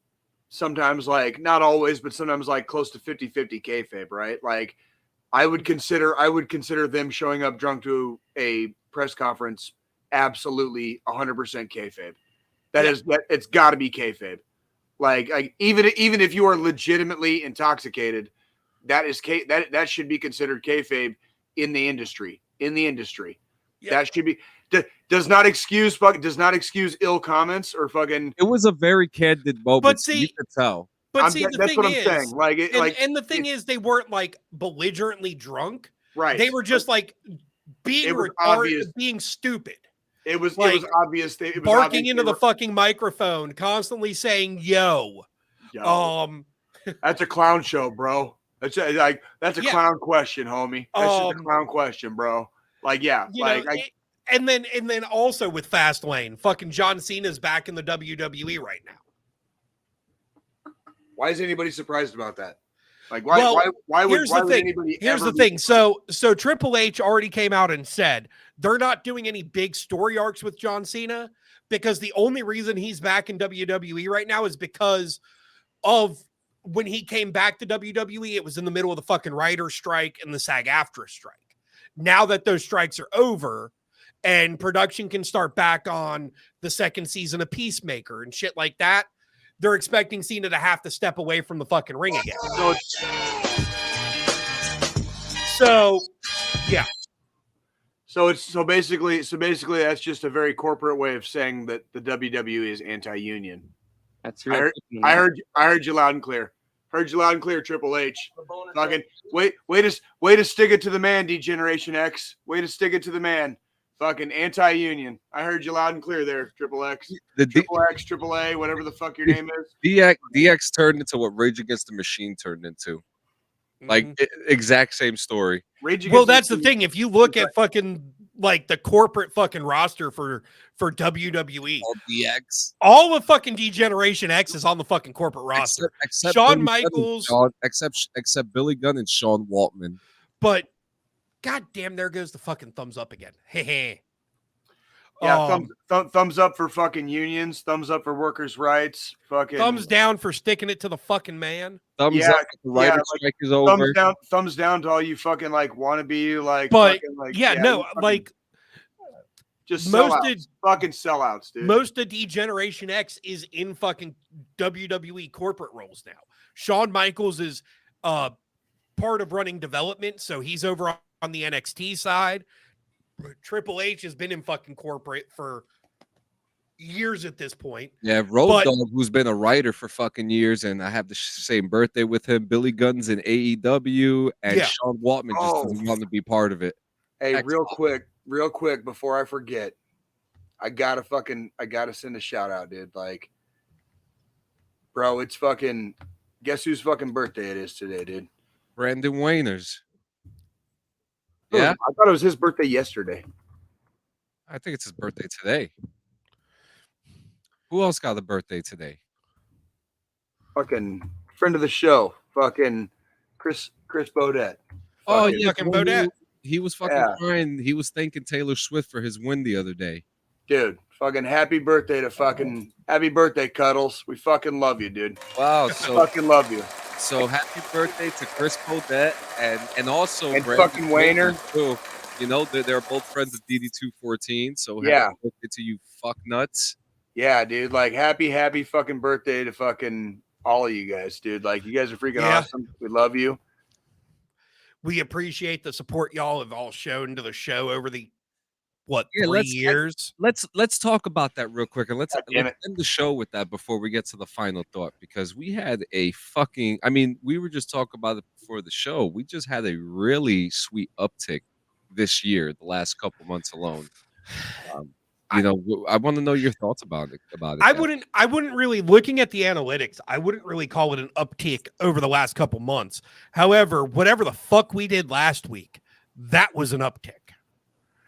Speaker 4: sometimes like not always, but sometimes like close to 50-50 kayfabe, right? Like I would consider them showing up drunk to a press conference absolutely 100% kayfabe. It's got to be kayfabe. Like even if you are legitimately intoxicated, that should be considered kayfabe in the industry. Yeah. That should be does not excuse ill comments or fucking.
Speaker 2: It was a very candid moment.
Speaker 3: But see,
Speaker 2: you could tell.
Speaker 3: But see, that's what I'm saying. And the thing is, they weren't like belligerently drunk.
Speaker 4: Right.
Speaker 3: They were just like being retarded, being stupid.
Speaker 4: It was obvious. It was
Speaker 3: barking into the fucking microphone, constantly saying "yo."
Speaker 4: That's a clown show, bro. That's a clown question, homie. That's just a clown question, bro. And
Speaker 3: then also with Fastlane, fucking John Cena's back in the WWE right now.
Speaker 4: Why is anybody surprised about that? Like, why would anybody?
Speaker 3: Here's the thing. So Triple H already came out and said they're not doing any big story arcs with John Cena because the only reason he's back in WWE right now is because of when he came back to WWE, it was in the middle of the fucking writer's strike and the SAG-AFTRA strike. Now that those strikes are over and production can start back on the second season of Peacemaker and shit like that, they're expecting Cena to have to step away from the fucking ring again. So yeah.
Speaker 4: So basically that's just a very corporate way of saying that the WWE is anti-union.
Speaker 5: That's
Speaker 4: right. I heard you loud and clear. Heard you loud and clear, Triple H. Fucking way to stick it to the man, D-Generation X. Way to stick it to the man. Fucking anti-union. I heard you loud and clear there, Triple X. Triple X, Triple A, whatever the fuck your name is.
Speaker 2: DX turned into what Rage Against the Machine turned into. Like exact same story.
Speaker 3: Well, that's the thing. If you look at fucking like the corporate fucking roster for WWE,
Speaker 2: all DX,
Speaker 3: all of fucking D-Generation X is on the fucking corporate roster.
Speaker 2: Except
Speaker 3: Shawn
Speaker 2: Billy
Speaker 3: Michaels,
Speaker 2: except Billy Gunn and Sean Waltman.
Speaker 3: But goddamn, there goes the fucking thumbs up again. Hey.
Speaker 4: Yeah, thumbs up for fucking unions. Thumbs up for workers' rights. Fucking
Speaker 3: thumbs down for sticking it to the fucking man.
Speaker 2: Thumbs up. The writer's strike is over.
Speaker 4: Thumbs down to all you fucking like wannabe like.
Speaker 3: But
Speaker 4: fucking, like, just fucking sellouts, dude.
Speaker 3: Most of D-Generation X is in fucking WWE corporate roles now. Shawn Michaels is part of running development, so he's over on the NXT side. Triple H has been in fucking corporate for years at this point.
Speaker 2: Yeah, Road Dogg, who's been a writer for fucking years, and I have the same birthday with him. Billy Gunn's in AEW, and Sean Waltman just doesn't want to be part of it.
Speaker 4: Hey, real quick, before I forget, I gotta send a shout out, dude. Like, bro, it's fucking. Guess whose fucking birthday it is today, dude?
Speaker 2: Brandon Wainers.
Speaker 4: Oh,
Speaker 2: Yeah,
Speaker 4: I thought it was his birthday yesterday.
Speaker 2: I think it's his birthday today. Who else got a birthday today?
Speaker 4: Fucking friend of the show. Fucking Chris Baudet.
Speaker 2: Oh
Speaker 3: Fucking
Speaker 2: yeah,
Speaker 3: fucking Baudet.
Speaker 2: He was fucking crying. He was thanking Taylor Swift for his win the other day.
Speaker 4: Dude, fucking happy birthday, Cuddles. We fucking love you, dude.
Speaker 2: Wow,
Speaker 4: So fucking love you.
Speaker 2: So happy birthday to Chris Baudet and also
Speaker 4: And
Speaker 2: Brandon
Speaker 4: fucking Wayner
Speaker 2: too. You know, they're both friends of DD214. So happy birthday to you, fuck nuts.
Speaker 4: Yeah, dude. Like happy fucking birthday to fucking all of you guys, dude. Like you guys are freaking awesome. We love you.
Speaker 3: We appreciate the support y'all have all shown to the show over the 3 years.
Speaker 2: Let's talk about that real quick, and let's
Speaker 4: end
Speaker 2: the show with that before we get to the final thought, because we had a fucking. I mean, we were just talking about it before the show. We just had a really sweet uptick this year, the last couple months alone. You know, I want to know your thoughts about it.
Speaker 3: I wouldn't really, looking at the analytics, I wouldn't really call it an uptick over the last couple months. However, whatever the fuck we did last week, that was an uptick.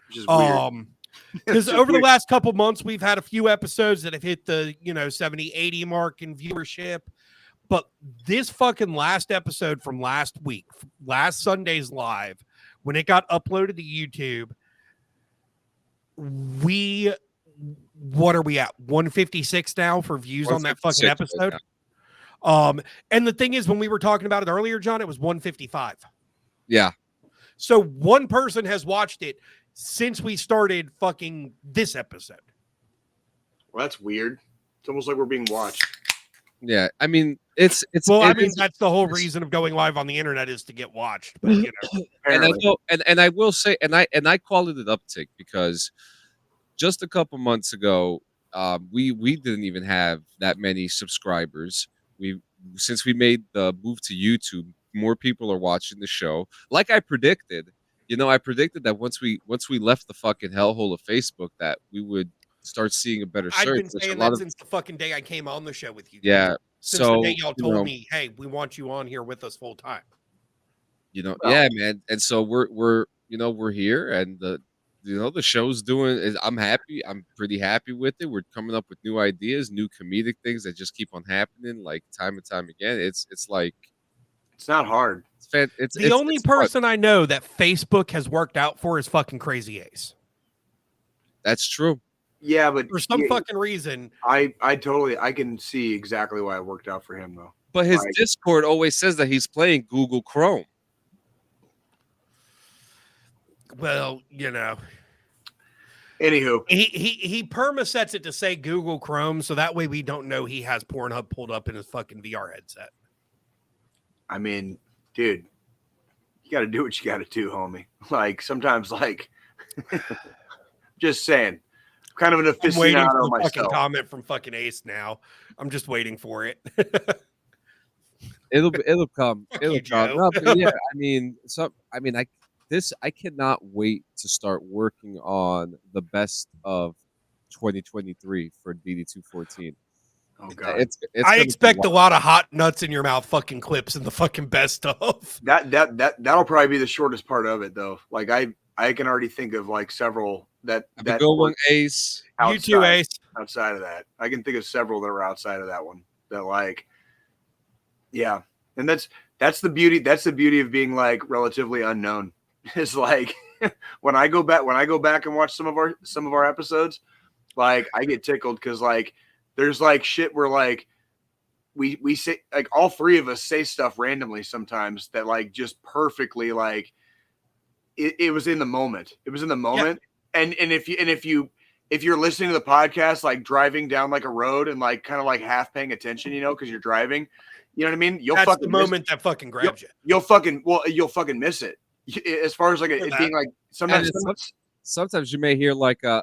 Speaker 4: Which is weird.
Speaker 3: Because over the last couple months, we've had a few episodes that have hit the 70, 80 mark in viewership. But this fucking last episode from last week, last Sunday's live, when it got uploaded to YouTube, what are we at? 156 now for views on that fucking episode. Right, and the thing is, when we were talking about it earlier, John, it was 155.
Speaker 2: Yeah.
Speaker 3: So one person has watched it since we started fucking this episode.
Speaker 4: Well, that's weird. It's almost like we're being watched.
Speaker 2: Yeah, I mean, it's
Speaker 3: well, I mean, that's the whole reason of going live on the internet is to get watched. But
Speaker 2: and I know, and I will say, and I call it an uptick because just a couple months ago, we didn't even have that many subscribers. Since we made the move to YouTube, more people are watching the show. Like I predicted, I predicted that once we left the fucking hellhole of Facebook, that we would start seeing a better search.
Speaker 3: I've been saying that since the fucking day I came on the show with you.
Speaker 2: Yeah.
Speaker 3: Since the day y'all told me, hey, we want you on here with us full time.
Speaker 2: Yeah, man. And so we're here, and the show's doing. I'm happy. I'm pretty happy with it. We're coming up with new ideas, new comedic things that just keep on happening, like time and time again. It's like
Speaker 4: it's not hard.
Speaker 3: It's the only person I know that Facebook has worked out for is fucking Crazy Ace.
Speaker 2: That's true.
Speaker 4: Yeah, but
Speaker 3: for some fucking reason,
Speaker 4: I can see exactly why it worked out for him though.
Speaker 2: But his Discord always says that he's playing Google Chrome.
Speaker 3: Well,
Speaker 4: Anywho,
Speaker 3: he perma sets it to say Google Chrome, so that way we don't know he has Pornhub pulled up in his fucking VR headset.
Speaker 4: I mean, dude, you got to do what you got to do, homie. Like sometimes, just saying. Kind of an aficionado myself.
Speaker 3: Fucking comment from fucking Ace now. I'm just waiting for it.
Speaker 2: It'll come. It'll come. No, yeah, I cannot wait to start working on the best of 2023 for DD214.
Speaker 4: Oh god,
Speaker 3: I expect a lot of hot nuts in your mouth fucking clips in the fucking best of.
Speaker 4: That'll probably be the shortest part of it though. Like I can already think of like several that
Speaker 2: go one Ace.
Speaker 3: You too, Ace.
Speaker 4: Outside of that, I can think of several that are outside of that one. That yeah, and that's the beauty. That's the beauty of being like relatively unknown. Is like when I go back and watch some of our episodes, like I get tickled because like there's like shit where like we say like all three of us say stuff randomly sometimes that like just perfectly like it was in the moment. It was in the moment. Yeah. And if you're listening to the podcast, like driving down like a road and like kind of like half paying attention, because you're driving, you know what I mean?
Speaker 3: That's the moment that fucking grabs you.
Speaker 4: You'll fucking miss it. As far as like it being like
Speaker 2: sometimes you may hear like
Speaker 4: yeah.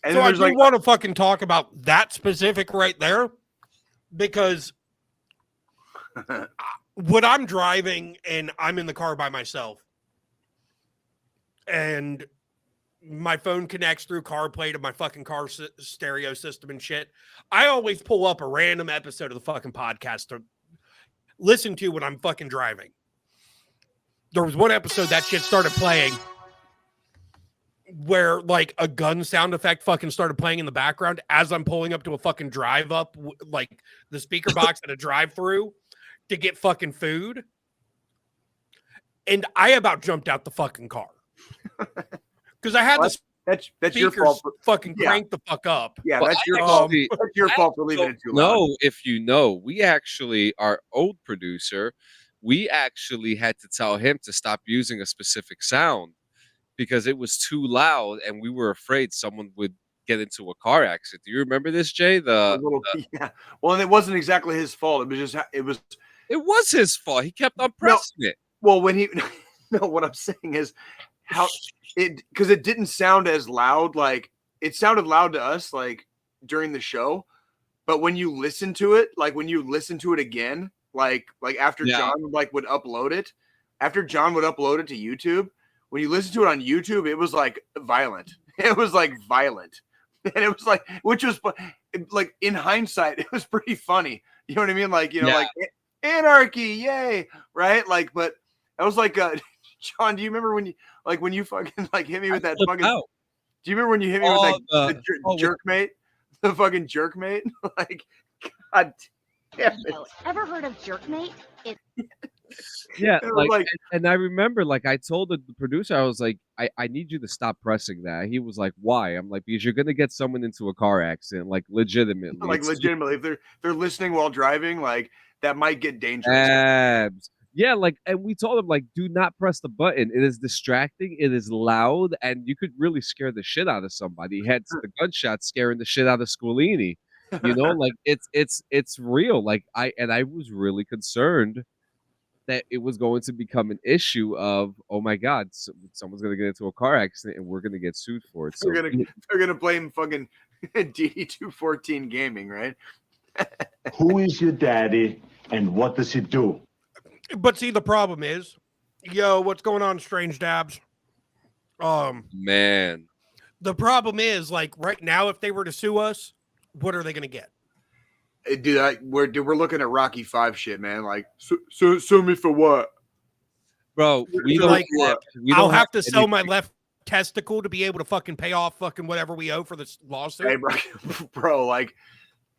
Speaker 3: And so I do want to fucking talk about that specific right there because when I'm driving and I'm in the car by myself and my phone connects through CarPlay to my fucking car stereo system and shit. I always pull up a random episode of the fucking podcast to listen to when I'm fucking driving. There was one episode that shit started playing where like a gun sound effect fucking started playing in the background as I'm pulling up to a fucking drive up, like the speaker box at a drive through to get fucking food. And I about jumped out the fucking car. Because I had
Speaker 4: that's your fault.
Speaker 3: Fucking crank the fuck up.
Speaker 4: Yeah, that's your fault. That's your fault for leaving it too loud.
Speaker 2: No, if you know, we actually, our old producer, we actually had to tell him to stop using a specific sound because it was too loud, and we were afraid someone would get into a car accident. Do you remember this, Jay?
Speaker 4: Yeah. Well, and it wasn't exactly his fault. It was just
Speaker 2: it was his fault. He kept on pressing it.
Speaker 4: Well, when he no, what I'm saying is how because it didn't sound as loud. Like it sounded loud to us, like during the show, but when you listen to it, like when you listen to it again, like after John would upload it, after John would upload it to YouTube, when you listen to it on YouTube, it was like violent. It was like violent, and it was like, which was like in hindsight, it was pretty funny. You know what I mean? Like like anarchy, yay, right? Like, but I was like, John, do you remember when you fucking like hit me with that fucking? Do you remember when you hit me with like the jerk mate, the fucking jerk mate? Like, God damn it!
Speaker 8: Ever heard of jerk mate?
Speaker 2: Yeah, and I remember, like, I told the producer, I was like, I need you to stop pressing that. He was like, why? I'm like, because you're gonna get someone into a car accident, like legitimately.
Speaker 4: Like legitimately, if they're listening while driving, like that might get dangerous.
Speaker 2: Yeah, like, and we told him, like, do not press the button. It is distracting. It is loud, and you could really scare the shit out of somebody. Hence the gunshot scaring the shit out of Scolini. You know, like it's real. Like I was really concerned that it was going to become an issue of, oh my God, someone's going to get into a car accident and we're going to get sued for it. So
Speaker 4: they're gonna blame fucking DD214 Gaming, right?
Speaker 7: Who is your daddy and what does he do?
Speaker 3: But see, the problem is, what's going on, Strange Dabs?
Speaker 2: Man,
Speaker 3: the problem is, like right now, if they were to sue us, what are they going to get?
Speaker 4: Dude, we're looking at Rocky 5 shit, man. Like, sue me for what,
Speaker 2: bro?
Speaker 3: I'll have to sell my left testicle to be able to fucking pay off fucking whatever we owe for this lawsuit.
Speaker 4: Hey, bro, like,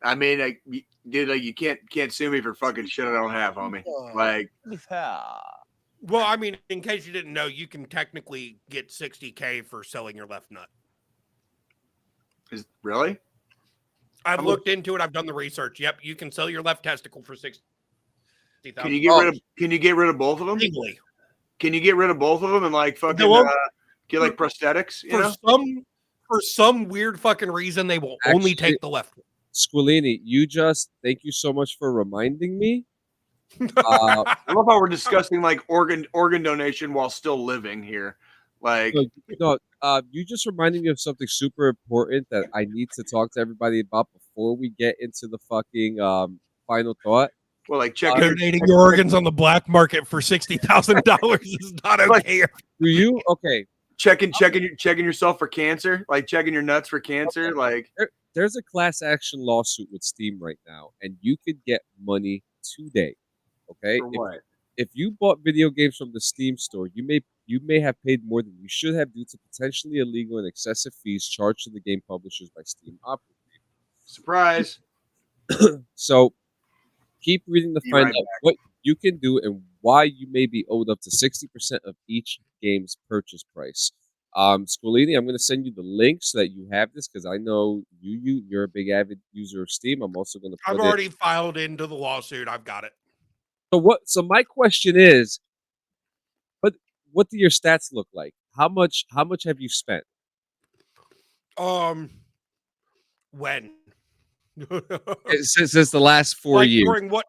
Speaker 4: I mean, like, dude, like, you can't sue me for fucking shit I don't have, homie. Like,
Speaker 3: well, I mean, in case you didn't know, you can technically get $60K for selling your left nut.
Speaker 4: Is really?
Speaker 3: I've looked into it. I've done the research. Yep, you can sell your left testicle for $60,000.
Speaker 4: Can you get rid of both of them?
Speaker 3: Legally.
Speaker 4: Can you get rid of both of them and like fucking get like prosthetics?
Speaker 3: For some weird fucking reason, they will only take the left one.
Speaker 2: Squilini, thank you so much for reminding me.
Speaker 4: I love how we're discussing like organ donation while still living here. Like,
Speaker 2: you just reminded me of something super important that I need to talk to everybody about before we get into the fucking final thought.
Speaker 4: Well, like
Speaker 3: donating your organs on the black market for $60,000 is not okay.
Speaker 2: Do you? Okay.
Speaker 4: Checking yourself for cancer, like checking your nuts for cancer. Okay. Like,
Speaker 2: there's a class action lawsuit with Steam right now, and you could get money today. Okay.
Speaker 4: For what?
Speaker 2: If you bought video games from the Steam store, you may have paid more than you should have due to potentially illegal and excessive fees charged to the game publishers by Steam operators.
Speaker 4: Surprise.
Speaker 2: So keep reading to find out what you can do and why you may be owed up to 60% of each game's purchase price. Squilini, I'm going to send you the link so that you have this because I know you're a big avid user of Steam. I'm also going to
Speaker 3: I've already filed into the lawsuit. I've got it.
Speaker 2: So my question is, what do your stats look like? How much have you spent?
Speaker 3: When?
Speaker 2: Since the last 4 years.
Speaker 3: During what?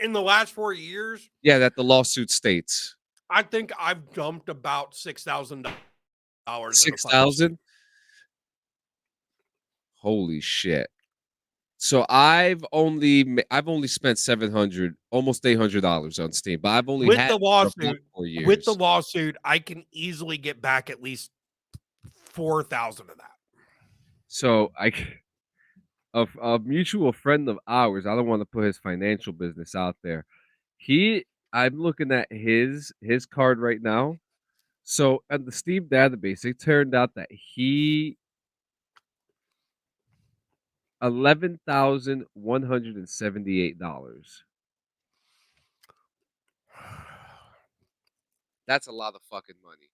Speaker 3: In the last 4 years?
Speaker 2: Yeah, that the lawsuit states.
Speaker 3: I think I've dumped about $6,000.
Speaker 2: 6,000? Holy shit. So I've only spent $700, almost $800 on Steam, but I've only
Speaker 3: with
Speaker 2: had
Speaker 3: the lawsuit.
Speaker 2: 4 years.
Speaker 3: With the lawsuit, I can easily get back at least 4,000 of that.
Speaker 2: So a mutual friend of ours, I don't want to put his financial business out there. I'm looking at his card right now. So at the Steam database, it turned out that he $11,178. That's a lot of fucking money.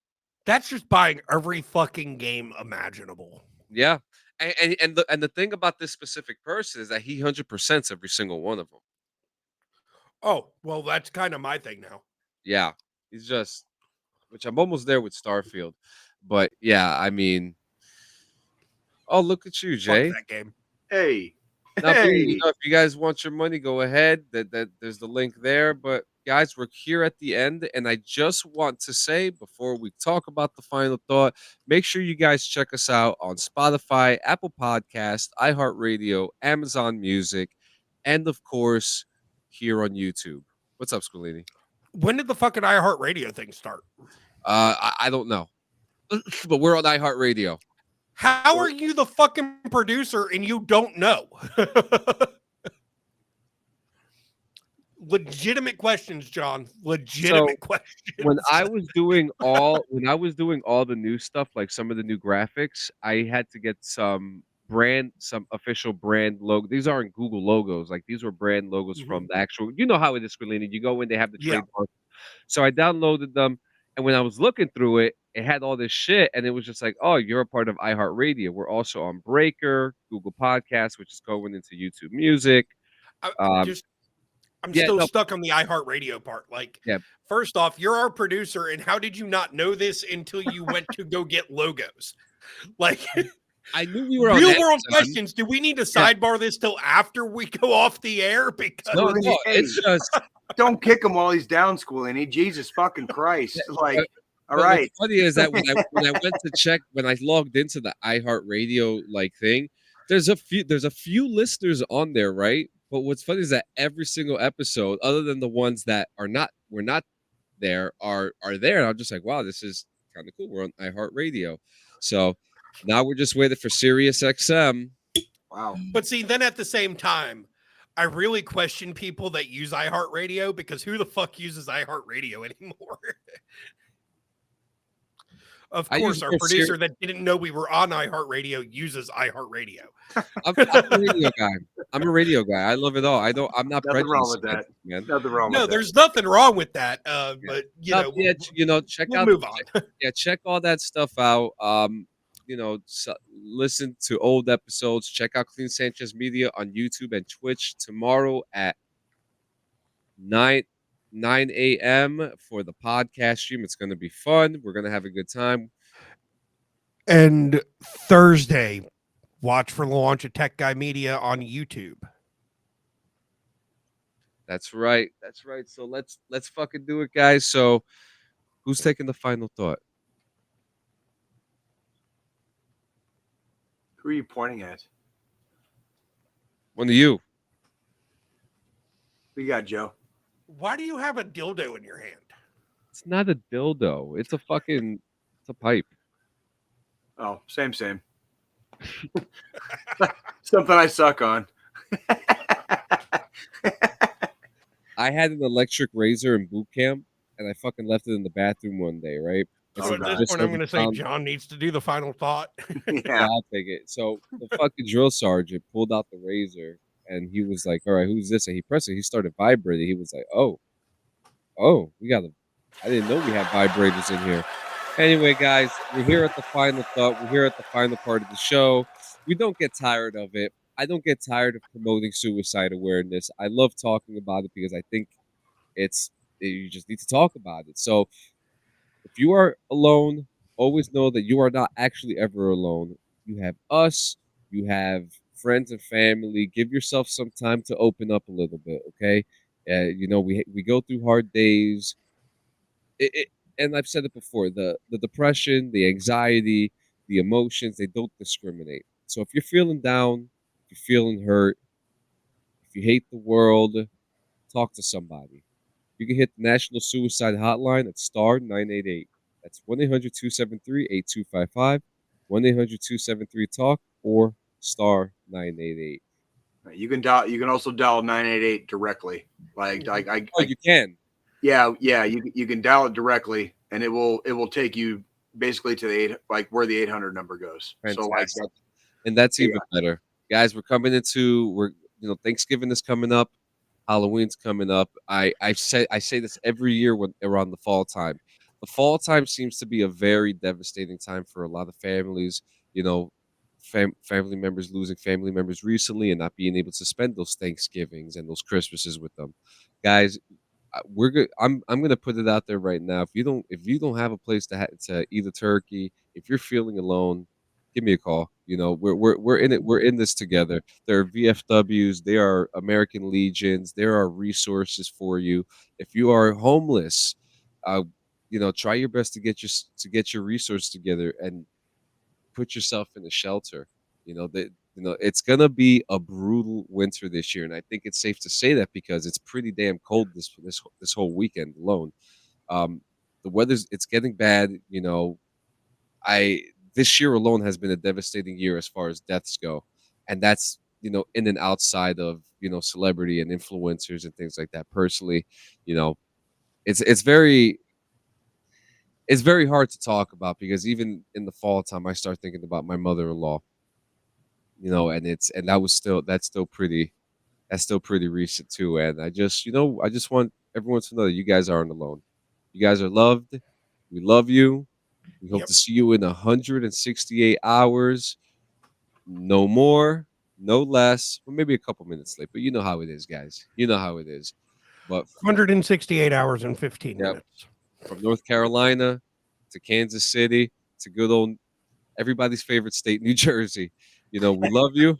Speaker 3: That's just buying every fucking game imaginable.
Speaker 2: Yeah. And the thing about this specific person is that he 100% every single one of them.
Speaker 3: Oh, well, that's kind of my thing now.
Speaker 2: Yeah. He's just, which I'm almost there with Starfield. But yeah, I mean, oh, look at you, Jay.
Speaker 3: Fuck that game.
Speaker 4: Hey.
Speaker 2: Now,
Speaker 4: Hey.
Speaker 2: if you guys want your money, go ahead. That there's the link there. But guys, we're here at the end, and I just want to say before we talk about the final thought, make sure you guys check us out on Spotify, Apple Podcast, iHeartRadio, Amazon Music, and of course here on YouTube. What's up, Squilini?
Speaker 3: When did the fucking iHeartRadio thing start?
Speaker 2: I don't know, but we're on iHeartRadio.
Speaker 3: How are you the fucking producer and you don't know? Legitimate questions, John. Legitimate questions.
Speaker 2: When I was doing all the new stuff, like some of the new graphics, I had to get some official brand logo. These aren't Google logos. Like these were brand logos from the actual. You know how it is, Squilini. You go in, they have the trademark. So I downloaded them, and when I was looking through it, it had all this shit, and it was just like, oh, you're a part of iHeartRadio. We're also on Breaker, Google Podcasts, which is going into YouTube Music.
Speaker 3: I'm still stuck on the iHeartRadio part. Like, first off, you're our producer, and how did you not know this until you went to go get logos? Like,
Speaker 2: I knew we were on
Speaker 3: real world questions. Do we need to sidebar this till after we go off the air? Because
Speaker 2: no, it's just
Speaker 4: don't kick him while he's down, Squilini. Jesus fucking Christ! Like, all right.
Speaker 2: What's funny is that when I went to check, when I logged into the iHeartRadio like thing, there's a few listeners on there, right? But what's funny is that every single episode, other than the ones that were not there, are there. And I'm just like, wow, this is kind of cool. We're on iHeartRadio. So now we're just waiting for Sirius XM.
Speaker 4: Wow.
Speaker 3: But see, then at the same time, I really question people that use iHeartRadio, because who the fuck uses iHeartRadio anymore? Of course, our producer that didn't know we were on iHeartRadio uses iHeartRadio.
Speaker 2: I'm a radio guy. I'm a radio guy. I love it all. I'm not
Speaker 4: Nothing wrong with
Speaker 2: prejudiced,
Speaker 4: that.
Speaker 2: man.
Speaker 4: Nothing wrong with that.
Speaker 3: No, there's nothing wrong with that. But
Speaker 2: check
Speaker 3: we'll
Speaker 2: out.
Speaker 3: Move on.
Speaker 2: Check all that stuff out. Listen to old episodes. Check out Clean Sanchez Media on YouTube and Twitch tomorrow at 9 a.m. for the podcast stream. It's going to be fun. We're going to have a good time.
Speaker 3: And Thursday, watch for the launch of Tech Guy Media on YouTube.
Speaker 2: That's right. So let's fucking do it, guys. So who's taking the final thought?
Speaker 4: Who are you pointing at?
Speaker 2: One of you.
Speaker 4: Who you got, Joe?
Speaker 3: Why do you have a dildo in your hand?
Speaker 2: It's not a dildo. It's a pipe.
Speaker 4: Oh, same. Something I suck on.
Speaker 2: I had an electric razor in boot camp, and I fucking left it in the bathroom one day, right?
Speaker 3: So at this point, I'm going to say John needs to do the final thought.
Speaker 2: Yeah, I'll take it. So the fucking drill sergeant pulled out the razor, and he was like, all right, who's this? And he pressed it. He started vibrating. He was like, oh, I didn't know we had vibrators in here. Anyway, guys, we're here at the final thought. We're here at the final part of the show. We don't get tired of it. I don't get tired of promoting suicide awareness. I love talking about it because I think you just need to talk about it. So if you are alone, always know that you are not actually ever alone. You have us. You have friends and family. Give yourself some time to open up a little bit, okay? We go through hard days. And I've said it before, the depression, the anxiety, the emotions, they don't discriminate. So if you're feeling down, if you're feeling hurt, if you hate the world, talk to somebody. You can hit the National Suicide Hotline at *988. That's 1-800-273-8255. 1-800-273-TALK or star 988.
Speaker 4: You can dial. You can also dial 988 directly.
Speaker 2: Oh, you can.
Speaker 4: Yeah. You can dial it directly, and it will take you basically to the where the 800 number goes.
Speaker 2: Fantastic.
Speaker 4: So
Speaker 2: and that's even better, guys. We're coming into Thanksgiving is coming up, Halloween's coming up. I say this every year when around the fall time. The fall time seems to be a very devastating time for a lot of families. You know, family members losing family members recently and not being able to spend those Thanksgivings and those Christmases with them. Guys, we're good. I'm gonna put it out there right now. If you don't have a place to eat a turkey, if you're feeling alone, give me a call. We're in it. We're in this together. There are VFWs. There are American Legions. There are resources for you. If you are homeless, try your best to get your resources together and put yourself in a shelter. It's gonna be a brutal winter this year, and I think it's safe to say that because it's pretty damn cold this whole weekend alone. The it's getting bad. I This year alone has been a devastating year as far as deaths go, and that's in and outside of celebrity and influencers and things like that. Personally, you know, it's very hard to talk about because even in the fall time, I start thinking about my mother-in-law. And that's still pretty recent too. And I just want everyone to know that you guys aren't alone. You guys are loved. We love you. We hope
Speaker 3: Yep.
Speaker 2: to see you in 168 hours. No more, no less. Well, maybe a couple minutes late, but you know how it is, guys. You know how it is. But
Speaker 3: 168 hours and 15
Speaker 2: Yep.
Speaker 3: minutes.
Speaker 2: From North Carolina to Kansas City to good old everybody's favorite state, New Jersey. We love you.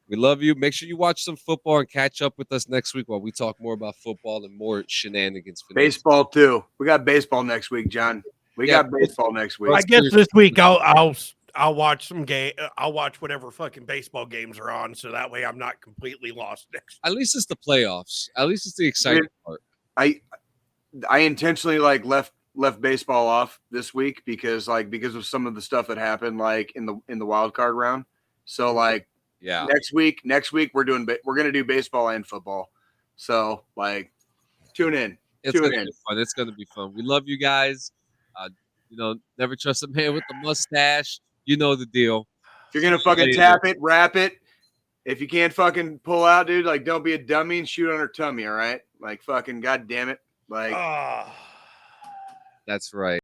Speaker 2: We love you. Make sure you watch some football and catch up with us next week while we talk more about football and more shenanigans for
Speaker 4: baseball too. We got baseball next week, John. We got baseball next week.
Speaker 3: I guess this week I'll watch some game. I'll watch whatever fucking baseball games are on, so that way I'm not completely lost next.
Speaker 2: At least it's the playoffs. At least it's the exciting part.
Speaker 4: I intentionally left baseball off this week because of some of the stuff that happened in the wild card round. So
Speaker 2: yeah,
Speaker 4: next week we're gonna do baseball and football. So tune in.
Speaker 2: It's gonna be fun. It's gonna be fun. We love you guys. Never trust a man with a mustache. You know the deal.
Speaker 4: If you're gonna fucking tap it, wrap it. If you can't fucking pull out, dude, don't be a dummy and shoot on her tummy. All right, fucking goddamn it,
Speaker 2: That's right.